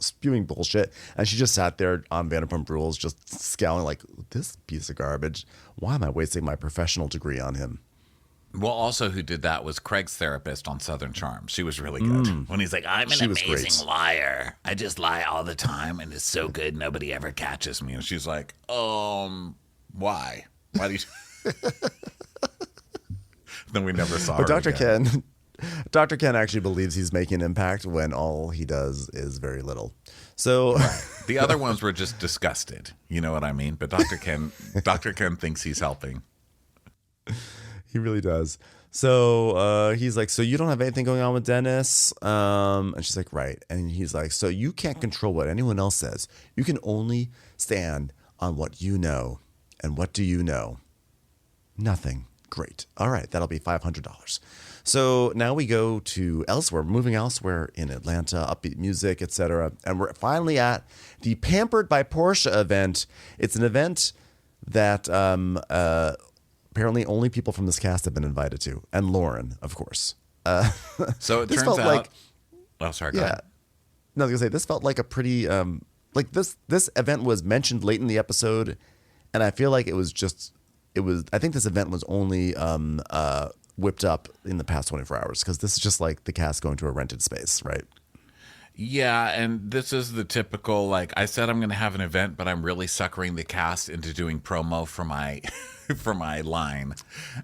S2: spewing bullshit. And she just sat there on Vanderpump Rules just scowling like, this piece of garbage. Why am I wasting my professional degree on him?
S1: Well, also who did that was Craig's therapist on Southern Charm. She was really good. When he's like, I'm an
S2: She was
S1: amazing
S2: great.
S1: liar. I just lie all the time and it's so good nobody ever catches me. And she's like, why? Why do you... Then we never saw her
S2: But Dr.
S1: again.
S2: Dr. Ken actually believes he's making an impact when all he does is very little. So
S1: The other ones were just disgusted. You know what I mean? But Dr. Ken thinks he's helping.
S2: he really does. So he's like, so you don't have anything going on with Dennis? And she's like, right. And he's like, so you can't control what anyone else says. You can only stand on what you know. And what do you know? Nothing. Great. All right. That'll be $500. So now we go to elsewhere, moving elsewhere in Atlanta, upbeat music, etc. And we're finally at the Pampered by Porsha event. It's an event that apparently only people from this cast have been invited to, and Lauren, of course.
S1: So it
S2: This
S1: turns
S2: felt
S1: out...
S2: like-
S1: Oh, sorry. Go
S2: Yeah.
S1: ahead.
S2: No, I was gonna say this felt like a pretty like this event was mentioned late in the episode, and I feel like I think this event was only whipped up in the past 24 hours because this is just like the cast going to a rented space, right?
S1: Yeah, and this is the typical, like, I said I'm going to have an event, but I'm really suckering the cast into doing promo for my for my line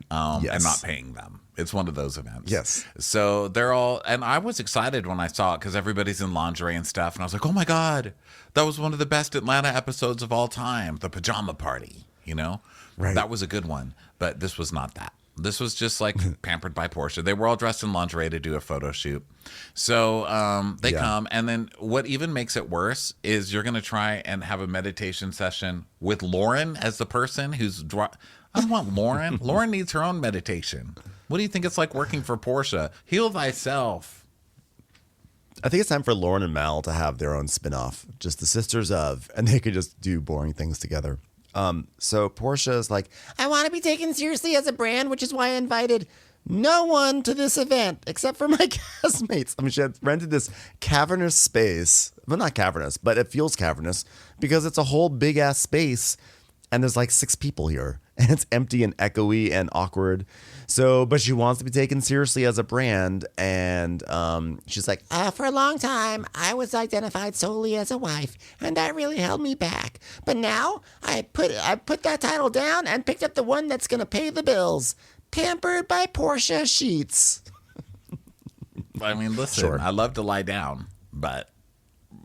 S1: and
S2: Yes.
S1: not paying them. It's one of those events.
S2: Yes.
S1: So they're all, and I was excited when I saw it because everybody's in lingerie and stuff, and I was like, oh my God, that was one of the best Atlanta episodes of all time, the pajama party,
S2: Right.
S1: That was a good one, but this was not that. This was just like Pampered by Porsha. They were all dressed in lingerie to do a photo shoot. So they come, and then what even makes it worse is you're going to try and have a meditation session with Lauren as the person who's... I don't want Lauren. Lauren needs her own meditation. What do you think it's like working for Porsha? Heal thyself.
S2: I think it's time for Lauren and Mal to have their own spin-off, just the sisters of, and they could just do boring things together. So Porsha is like,
S3: I want to be taken seriously as a brand, which is why I invited no one to this event except for my
S2: castmates. I mean, she had rented this cavernous space. Well, not cavernous, but it feels cavernous because it's a whole big ass space and there's like 6 people here and it's empty and echoey and awkward. So, but she wants to be taken seriously as a brand. And she's like,
S3: For a long time, I was identified solely as a wife, and that really held me back. But now I put that title down and picked up the one that's going to pay the bills. Pampered by Porsha Sheets.
S1: I mean, listen,
S2: Sure.
S1: I love to lie down, but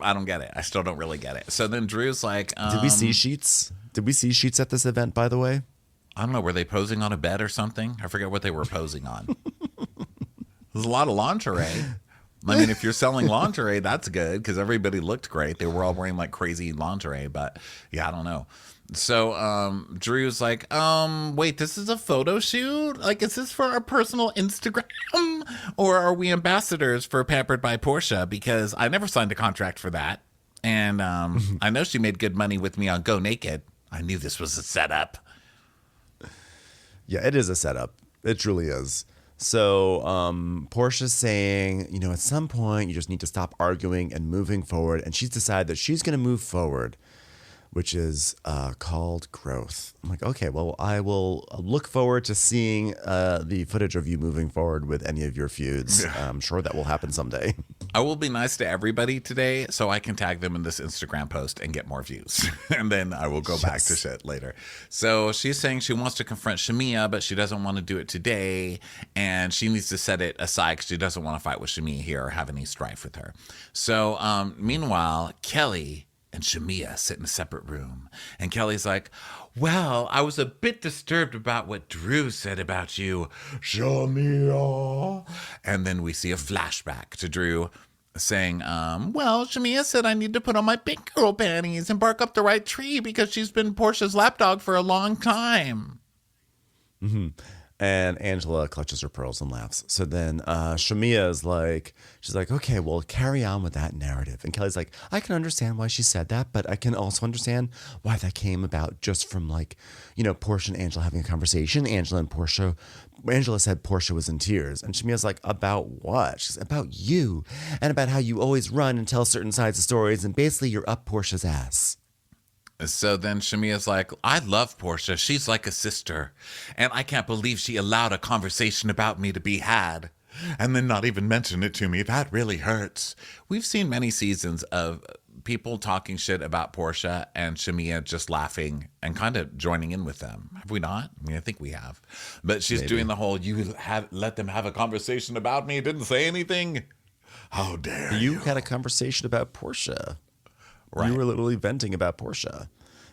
S1: I don't get it. I still don't really get it. So then Drew's like...
S2: did we see Sheets? Did we see Sheets at this event, by the way?
S1: I don't know, were they posing on a bed or something? I forget what they were posing on. There's a lot of lingerie. I mean, if you're selling lingerie, that's good because everybody looked great. They were all wearing like crazy lingerie, but yeah, I don't know. So Drew's like, wait, this is a photo shoot? Like, is this for our personal Instagram? Or are we ambassadors for Pampered by Porsha? Because I never signed a contract for that. And I know she made good money with me on Go Naked. I knew this was a setup.
S2: Yeah, it is a setup. It truly is. So Porsha's saying, you know, at some point you just need to stop arguing and moving forward. And she's decided that she's going to move forward, which is called growth. I'm like, okay, well, I will look forward to seeing the footage of you moving forward with any of your feuds. I'm sure that will happen someday.
S1: I will be nice to everybody today so I can tag them in this Instagram post and get more views. And then I will go back to shit later. So she's saying she wants to confront Shamiya, but she doesn't want to do it today. And she needs to set it aside because she doesn't want to fight with Shamiya here or have any strife with her. So meanwhile, Kelly and Shamiya sit in a separate room. And Kelly's like, well, I was a bit disturbed about what Drew said about you, Shamiya. And then we see a flashback to Drew saying, well, Shamiya said I need to put on my big girl panties and bark up the right tree because she's been Porsha's lapdog for a long time.
S2: Mm-hmm. And Angela clutches her pearls and laughs. So then Shamiya is like, she's like, okay, well, carry on with that narrative. And Kelly's like, I can understand why she said that, but I can also understand why that came about just from like, you know, Porsha and Angela having a conversation. Angela said Porsha was in tears. And Shamiya's like, about what? She's about you and about how you always run and tell certain sides of stories. And basically you're up Porsha's ass.
S1: So then Shamiya's like, I love Porsha. She's like a sister. And I can't believe she allowed a conversation about me to be had. And then not even mention it to me. That really hurts. We've seen many seasons of people talking shit about Porsha and Shamiya just laughing and kind of joining in with them. Have we not? I mean, I think we have. But she's doing the whole, you let them have a conversation about me, didn't say anything. How dare you?
S2: You had a conversation about Porsha.
S1: Right.
S2: You were literally venting about Porsha,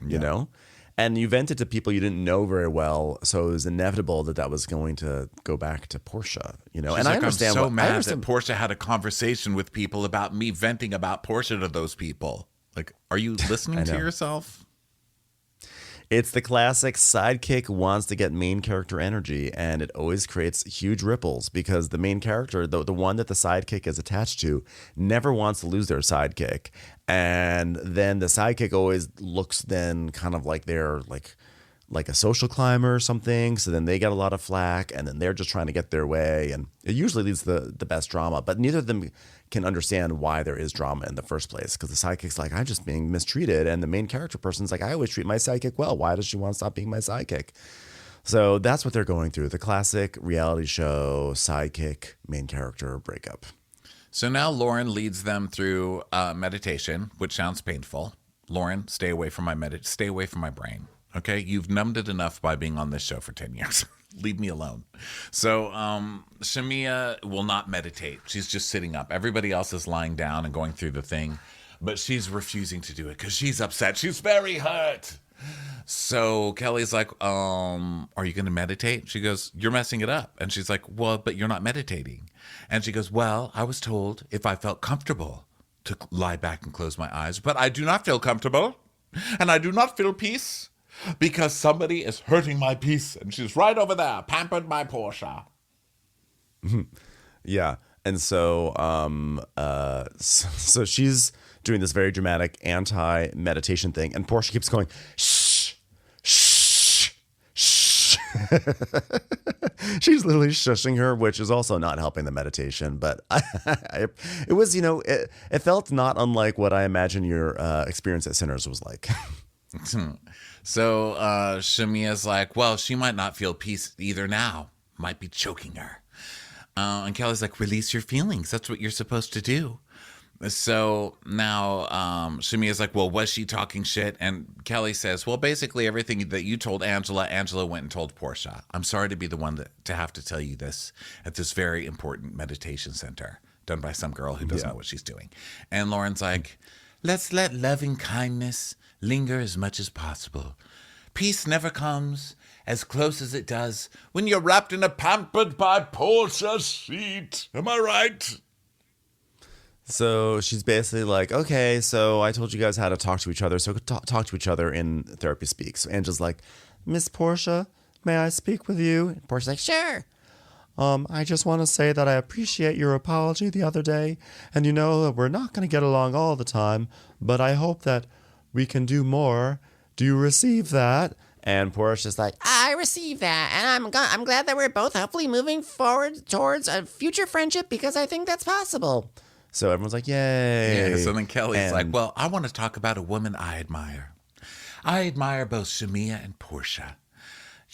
S2: you know? And you vented to people you didn't know very well, so it was inevitable that was going to go back to Porsha, you know?
S1: She's
S2: and
S1: like,
S2: I understand.
S1: I'm so mad that Porsha had a conversation with people about me venting about Porsha to those people. Like, are you listening to yourself?
S2: It's the classic sidekick wants to get main character energy, and it always creates huge ripples because the main character, the one that the sidekick is attached to, never wants to lose their sidekick. And then the sidekick always looks then kind of like they're like a social climber or something. So then they get a lot of flack, and then they're just trying to get their way. And it usually leads to the best drama, but neither of them can understand why there is drama in the first place. Because the sidekick's like, I'm just being mistreated. And the main character person's like, I always treat my sidekick well. Why does she want to stop being my sidekick? So that's what they're going through. The classic reality show sidekick main character breakup.
S1: So now Lauren leads them through meditation, which sounds painful. Lauren, stay away from my brain. Okay, you've numbed it enough by being on this show for 10 years. Leave me alone. So Shamiya will not meditate. She's just sitting up. Everybody else is lying down and going through the thing, but she's refusing to do it because she's upset. She's very hurt. So Kelly's like, are you going to meditate? She goes, you're messing it up. And she's like, well, but you're not meditating. And she goes, well, I was told if I felt comfortable to lie back and close my eyes, but I do not feel comfortable and I do not feel peace. Because somebody is hurting my peace, and she's right over there, pampered by Porsha.
S2: Yeah, and so so she's doing this very dramatic anti-meditation thing, and Porsha keeps going, shh, shh, shh. She's literally shushing her, which is also not helping the meditation. But it was, you know, it felt not unlike what I imagine your experience at Sinners was like.
S1: So Shamiya's like, well, she might not feel peace either now. Might be choking her. And Kelly's like, release your feelings. That's what you're supposed to do. So now Shamiya's like, well, was she talking shit? And Kelly says, well, basically everything that you told Angela, Angela went and told Porsha. I'm sorry to be the one to have to tell you this at this very important meditation center done by some girl who doesn't know what she's doing. And Lauren's like, let's let loving kindness linger as much as possible. Peace never comes as close as it does when you're wrapped in a pampered by Porsche seat. Am I right?
S2: So she's basically like, okay, so I told you guys how to talk to each other, so talk to each other in therapy speak. So Angela's like, Miss Porsha, may I speak with you? And Portia's like, sure. I just want to say that I appreciate your apology the other day, and you know that we're not going to get along all the time, but I hope that we can do more. Do you receive that? And Portia's like,
S3: I receive that, and I'm glad that we're both hopefully moving forward towards a future friendship because I think that's possible.
S2: so everyone's like, yay.
S1: Yeah, so then Kelly's
S2: And-
S1: like, well, I want to talk about a woman I admire. I admire both Shamiya and Porsha.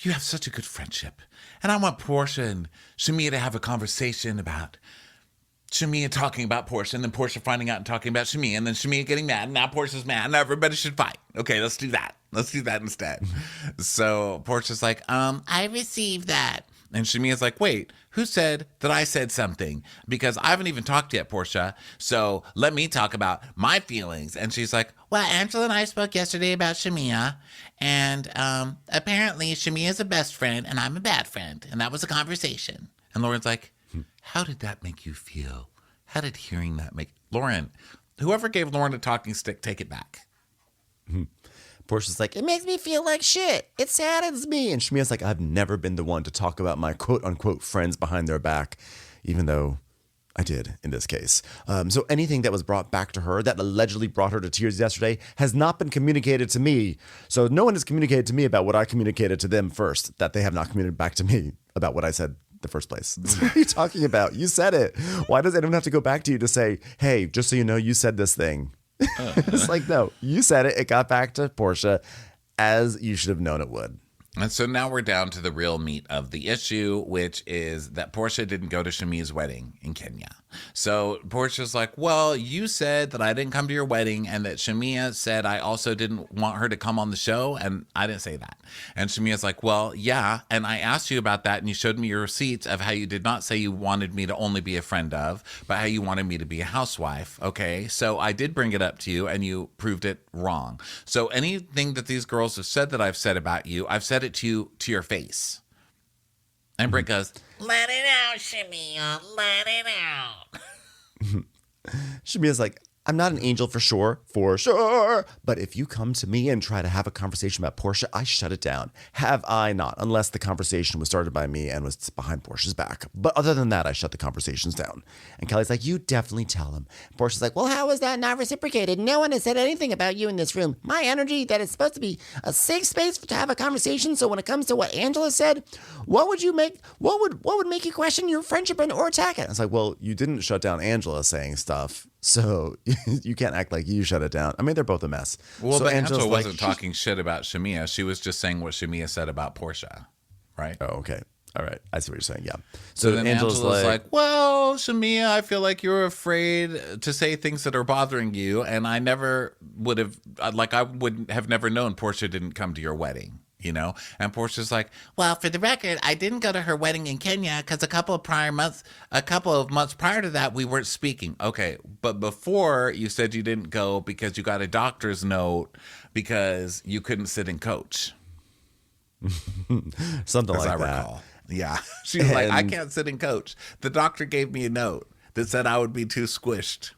S1: You have such a good friendship. And I want Porsha and Shamiya to have a conversation about Shamiya talking about Porsha, and then Porsha finding out and talking about Shamiya, and then Shamiya getting mad, and now Portia's mad, and everybody should fight. Okay, let's do that. Let's do that instead. So Portia's like, I received that. And Shamiya's like, wait, who said that I said something? Because I haven't even talked yet, Porsha. So let me talk about my feelings. And she's like, well, Angela and I spoke yesterday about Shamiya. And apparently Shamiya's a best friend and I'm a bad friend. And that was a conversation. And Lauren's like, how did that make you feel? How did hearing that make... Lauren, whoever gave Lauren a talking stick, take it back.
S2: Portia's like,
S3: It makes me feel like shit. It saddens me.
S2: and Shamiya's like, I've never been the one to talk about my quote unquote friends behind their back, even though I did in this case. So anything that was brought back to her that allegedly brought her to tears yesterday has not been communicated to me. So no one has communicated to me about what I communicated to them first, that they have not communicated back to me about what I said in the first place. What are you talking about? You said it. Why does anyone have to go back to you to say, hey, just so you know, you said this thing? It's like, no, you said it. It got back to Porsha as you should have known it would.
S1: And so now we're down to the real meat of the issue, which is that Porsha didn't go to Shamiya's wedding in Kenya. So Portia's like, well, you said that I didn't come to your wedding and that Shamiya said I also didn't want her to come on the show. And I didn't say that. And Shamiya's like, well, yeah. And I asked you about that and you showed me your receipts of how you did not say you wanted me to only be a friend of, but how you wanted me to be a housewife. Okay. So I did bring it up to you and you proved it wrong. So anything that these girls have said that I've said about you, I've said it to you to your face. And Britt goes,
S3: Let it out, Shamiya. Let it out.
S2: Shamiya's like, I'm not an angel for sure. But if you come to me and try to have a conversation about Porsha, I shut it down. Have I not? Unless the conversation was started by me and was behind Portia's back. But other than that, I shut the conversations down. And Kelly's like, you definitely tell him. Portia's like, well,
S3: Well, how is that not reciprocated? No one has said anything about you in this room. My energy that is supposed to be a safe space to have a conversation. So when it comes to what Angela said, what would make you question your friendship or attack it?
S2: it's like, well, you didn't shut down Angela saying stuff. So you can't act like you shut it down. I mean, they're both a mess.
S1: well,
S2: so
S1: but
S2: Angela's
S1: Angela
S2: like,
S1: wasn't talking shit about Shamiya. She was just saying what Shamiya said about Porsha. Right?
S2: Oh, okay. All right. I see what you're saying. Yeah.
S1: So then Angela's like, well, Shamiya, I feel like you're afraid to say things that are bothering you. And I never would have, I would have never known Porsha didn't come to your wedding, you know? And Portia's like,
S3: Well, for the record, I didn't go to her wedding in Kenya because a couple of months prior to that,
S1: we weren't speaking. Okay. But before you said you didn't go because you got a doctor's note because you couldn't sit and coach.
S2: something
S1: As
S2: like
S1: I
S2: that.
S1: recall. Yeah. She was like, I
S2: And-
S1: can't sit and coach. The doctor gave me a note that said I would be too squished.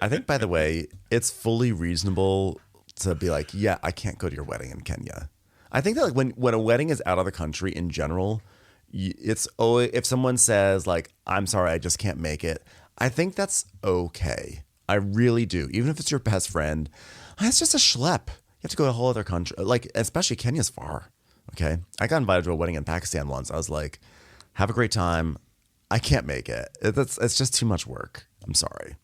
S2: I think, by the way, it's fully reasonable to be like, yeah, I can't go to your wedding in Kenya. I think that like when a wedding is out of the country in general, it's if someone says like, I'm sorry, I just can't make it. I think that's okay. I really do. Even if it's your best friend, it's just a schlep. You have to go to a whole other country. Like, especially Kenya's far. Okay. I got invited to a wedding in Pakistan once. I was like, have a great time. I can't make it. It's just too much work. I'm sorry.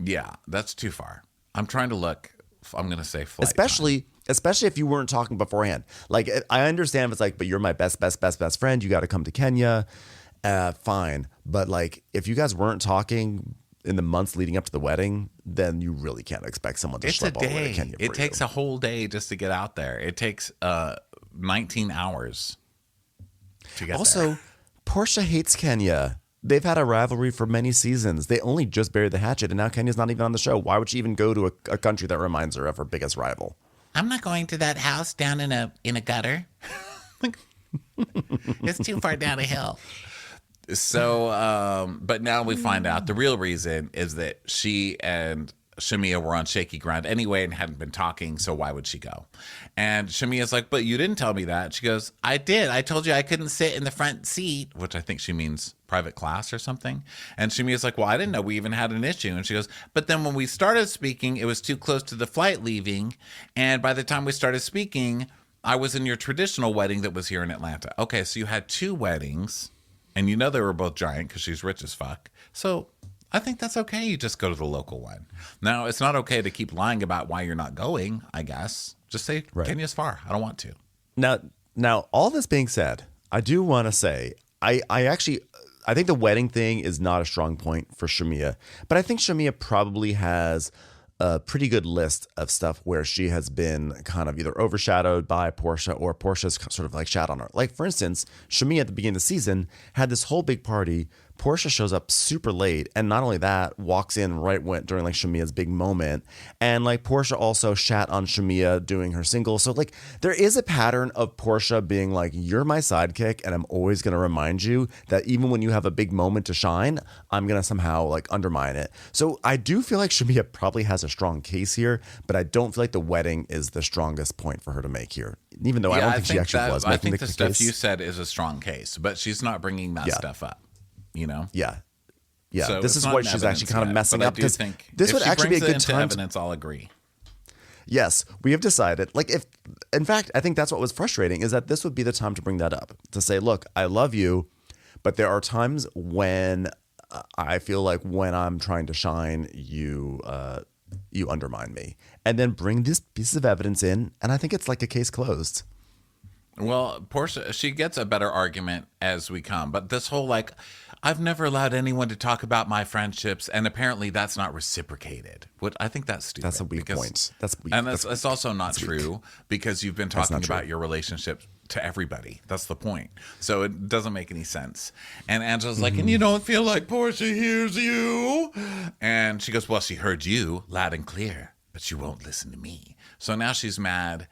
S1: Yeah, that's too far. I'm trying to look. I'm going to say flight
S2: Especially if you weren't talking beforehand. Like, I understand if it's like, but you're my best friend. You got to come to Kenya. Fine. But like, if you guys weren't talking in the months leading up to the wedding, then you really can't expect someone to
S1: time. It's a
S2: schlep all the way to
S1: day.
S2: Kenya.
S1: It takes a whole day just to get out there. It takes 19 hours to get
S2: Also,
S1: there.
S2: Porsha hates Kenya. They've had a rivalry for many seasons. They only just buried the hatchet, and now Kenya's not even on the show. Why would she even go to a country that reminds her of her biggest rival?
S1: I'm not going to that house down in a gutter. It's too far down a hill. So, but now we find out the real reason is that she and Shamiya were on shaky ground anyway and hadn't been talking, so why would she go? And Shamiya's like, but you didn't tell me that. She goes, I did. I told you I couldn't sit in the front seat, which I think she means private class or something. And Shamiya's like, well, I didn't know we even had an issue. And she goes, but then when we started speaking, it was too close to the flight leaving. And by the time we started speaking, I was in your traditional wedding that was here in Atlanta. Okay, so you had 2 weddings. And you know they were both giant because she's rich as fuck. So I think that's okay. You just go to the local one. Now, it's not okay to keep lying about why you're not going, I guess. Just say, Kenya's far. I don't want to.
S2: Now, all this being said, I do want to say, I think the wedding thing is not a strong point for Shamiya. But I think Shamiya probably has a pretty good list of stuff where she has been kind of either overshadowed by Porsha or Portia's sort of like shat on her. Like, for instance, Shamiya at the beginning of the season had this whole big party. Porsha shows up super late, and not only that, walks in right during like Shamiya's big moment, and like Porsha also shat on Shamiya doing her single. So like there is a pattern of Porsha being like, "You're my sidekick, and I'm always going to remind you that even when you have a big moment to shine, I'm going to somehow like undermine it." So I do feel like Shamiya probably has a strong case here, but I don't feel like the wedding is the strongest point for her to make here. Even though I don't think she actually was making
S1: I think the stuff
S2: case.
S1: you said is a strong case, but she's not bringing that stuff up. You know?
S2: Yeah.
S1: So
S2: this is what she's actually kind of messing up, because this would actually be a good time
S1: evidence, I'll agree.
S2: Yes, we have decided, like, if, in fact, I think that's what was frustrating, is that this would be the time to bring that up, to say, look, I love you, but there are times when I feel like when I'm trying to shine, you undermine me, and then bring this piece of evidence in, and I think it's like a case closed.
S1: Well, Porsha, she gets a better argument as we come, but this whole like, I've never allowed anyone to talk about my friendships, and apparently that's not reciprocated. What I think that's stupid.
S2: That's a weak point. That's weak.
S1: And it's also not true because you've been talking about your relationship to everybody. That's the point. So it doesn't make any sense. And Angela's like, and you don't feel like Porsha hears you? And she goes, well, she heard you loud and clear, but she won't listen to me. So now she's mad.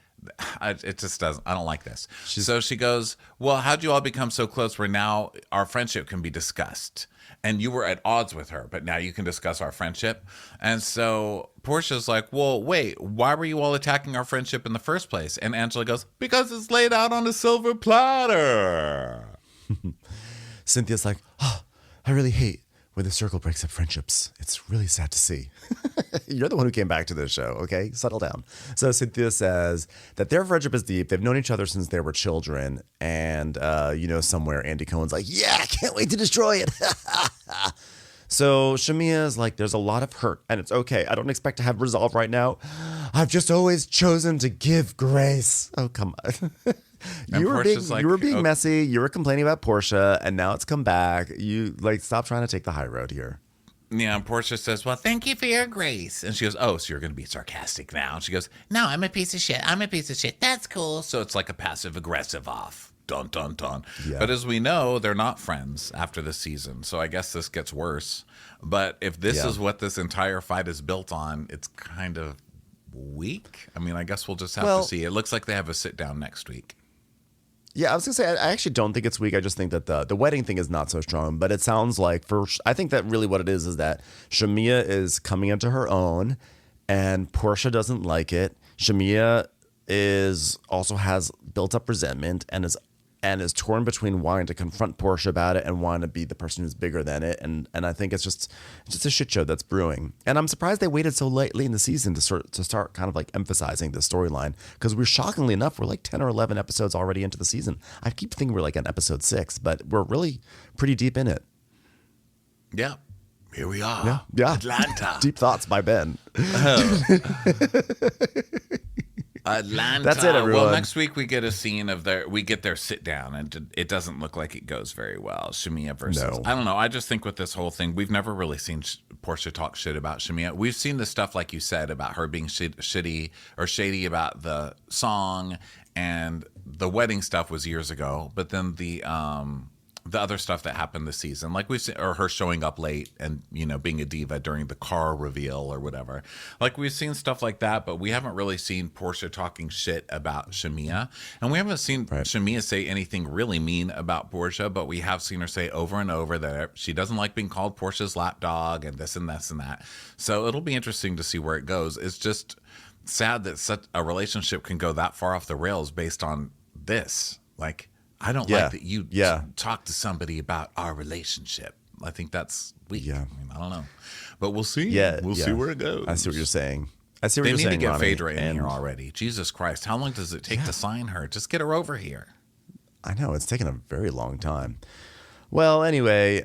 S1: It just doesn't. I don't like this. So she goes, well, how'd you all become so close where now our friendship can be discussed? And you were at odds with her, but now you can discuss our friendship. And so Portia's like, well, wait, why were you all attacking our friendship in the first place? And Angela goes, because it's laid out on a silver platter.
S2: Cynthia's like, oh, I really hate when the circle breaks up friendships. It's really sad to see. You're the one who came back to this show, okay? Settle down. So Cynthia says that their friendship is deep. They've known each other since they were children. And, somewhere Andy Cohen's like, yeah, I can't wait to destroy it. So Shamiya is like, there's a lot of hurt, and it's okay. I don't expect to have resolve right now. I've just always chosen to give grace. Oh, come on. You were being messy. You were complaining about Porsha, and now it's come back. You stop trying to take the high road here.
S1: Yeah, and Porsha says, well, thank you for your grace. And she goes, oh, so you're going to be sarcastic now. And she goes, no, I'm a piece of shit. I'm a piece of shit. That's cool. So it's like a passive-aggressive off. Dun, dun, dun. Yeah. But as we know, they're not friends after this season. So I guess this gets worse. But if this is what this entire fight is built on, it's kind of weak. I mean, I guess we'll just have to see. It looks like they have a sit-down next week.
S2: Yeah, I was going to say, I actually don't think it's weak. I just think that the wedding thing is not so strong. But it sounds like, I think that really what it is that Shamiya is coming into her own, and Porsha doesn't like it. Shamiya also has built up resentment and is torn between wanting to confront Porsha about it and wanting to be the person who's bigger than it. And I think it's just a shit show that's brewing. And I'm surprised they waited so late in the season to start kind of like emphasizing the storyline, because shockingly enough, we're like 10 or 11 episodes already into the season. I keep thinking we're like on episode 6, but we're really pretty deep in it.
S1: Yeah. Here we are.
S2: Yeah.
S1: Atlanta.
S2: Deep thoughts by Ben.
S1: Atlanta.
S2: That's it, everyone.
S1: Well, next week we get a scene of their sit down, and it doesn't look like it goes very well. Shamiya versus I don't know. I just think with this whole thing, we've never really seen Porsha talk shit about Shamiya. We've seen the stuff like you said about her being shitty or shady about the song, and the wedding stuff was years ago. But then the the other stuff that happened this season, like we've seen, or her showing up late and, you know, being a diva during the car reveal or whatever. Like we've seen stuff like that, but we haven't really seen Porsha talking shit about Shamiya. And we haven't seen Shamiya say anything really mean about Porsha, but we have seen her say over and over that she doesn't like being called Porsha's lapdog and this and this and that. So it'll be interesting to see where it goes. It's just sad that such a relationship can go that far off the rails based on this. Like, I don't like that you talk to somebody about our relationship. I think that's weak. Yeah. I mean, I don't know. But we'll see. We'll see where it goes.
S2: I see what you're saying. I see what you're saying,
S1: They need to get
S2: Ronnie,
S1: Phaedra in here already. Jesus Christ. How long does it take to sign her? Just get her over here.
S2: I know. It's taken a very long time. Well, anyway,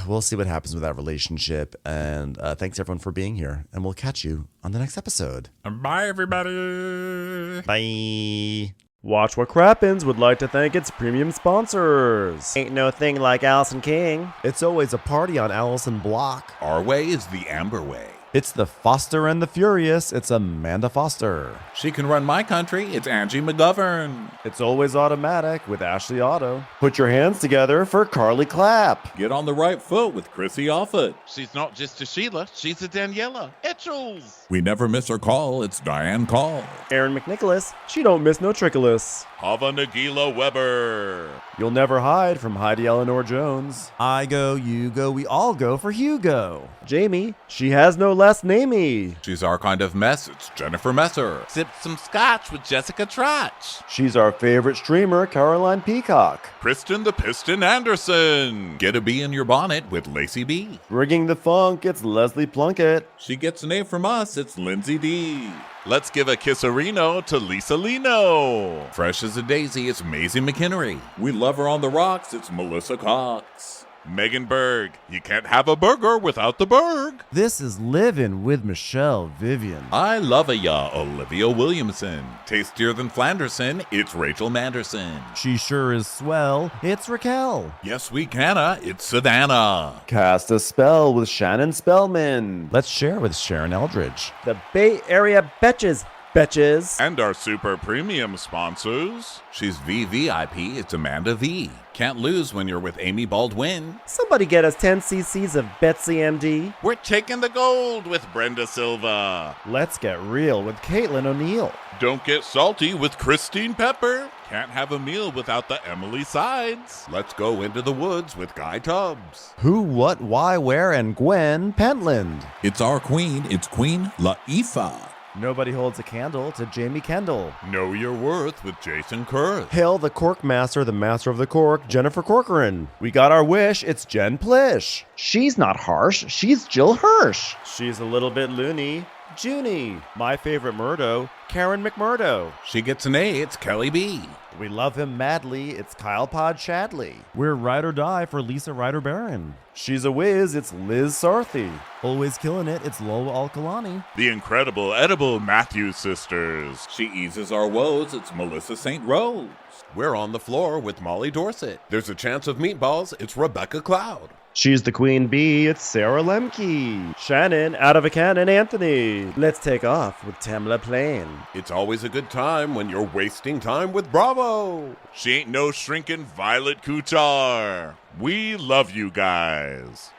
S2: we'll see what happens with that relationship. And thanks, everyone, for being here. And we'll catch you on the next episode.
S1: Bye, everybody.
S2: Bye.
S5: Watch What Crappens would like to thank its premium sponsors. Ain't no thing like Allison King.
S2: It's always a party on Allison Block.
S1: Our way is the Amber way.
S2: It's the Foster and the Furious. It's Amanda Foster.
S1: She can run my country. It's Angie McGovern.
S5: It's always automatic with Ashley Auto. Put your hands together for Carly Clapp.
S1: Get on the right foot with Chrissy Offit.
S6: She's not just a Sheila, she's a Daniela. Etchels.
S1: We never miss her call. It's Diane Call.
S5: Aaron McNicholas. She don't miss no trickolas.
S6: Hava Nagila Weber.
S5: You'll never hide from Heidi Eleanor Jones.
S2: I go, you go, we all go for Hugo.
S5: Jamie. She has no last namey.
S1: She's our kind of mess. It's Jennifer Messer.
S6: Sip some scotch with Jessica Trotch.
S5: She's our favorite streamer, Caroline Peacock.
S6: Kristen the Piston Anderson.
S1: Get a bee in your bonnet with Lacey B.
S5: Bringing the funk, it's Leslie Plunkett.
S1: She gets an A from us. It's Lindsay D.
S6: Let's give a kisserino to Lisa Lino.
S1: Fresh as a daisy, it's Maisie McHenry. We love her on the rocks. It's Melissa Cox.
S6: Megan Berg. You can't have a burger without the Berg.
S2: This is Livin' with Michelle Vivian.
S1: I love ya, Olivia Williamson. Tastier than Flanderson, it's Rachel Manderson.
S2: She sure is swell. It's Raquel.
S1: Yes, we canna, it's Savannah.
S5: Cast a spell with Shannon Spellman.
S2: Let's share with Sharon Eldridge.
S5: The Bay Area Betches. Betches.
S6: And our super premium sponsors.
S1: She's VVIP, it's Amanda V. Can't lose when you're with Amy Baldwin.
S5: Somebody get us 10 cc's of Betsy MD.
S6: We're taking the gold with Brenda Silva.
S5: Let's get real with Caitlin O'Neill.
S6: Don't get salty with Christine Pepper. Can't have a meal without the Emily Sides.
S1: Let's go into the woods with Guy Tubbs.
S2: Who, what, why, where, and Gwen Pentland.
S1: It's our queen, it's Queen Laifa.
S5: Nobody holds a candle to Jamie Kendall.
S6: Know your worth with Jason Kurth.
S5: Hail the Cork Master, the Master of the Cork, Jennifer Corcoran. We got our wish, it's Jen Plish. She's not harsh, she's Jill Hirsch. She's a little bit loony. Junie. My favorite Murdo, Karen McMurdo.
S1: She gets an A, it's Kelly B.
S5: We love him madly, it's Kyle Pod Shadley.
S2: We're ride or die for Lisa Ryder Barron.
S5: She's a whiz, it's Liz Sarthy.
S2: Always killing it, it's Lola Alkalani.
S6: The incredible edible Matthews sisters.
S1: She eases our woes, it's Melissa St. Rose. We're on the floor with Molly Dorset. There's a chance of meatballs, it's Rebecca Cloud.
S5: She's the queen bee, it's Sarah Lemke. Shannon, out of a cannon, Anthony. Let's take off with Tamla Plain.
S1: It's always a good time when you're wasting time with Bravo.
S6: She ain't no shrinking Violet Kuchar. We love you guys.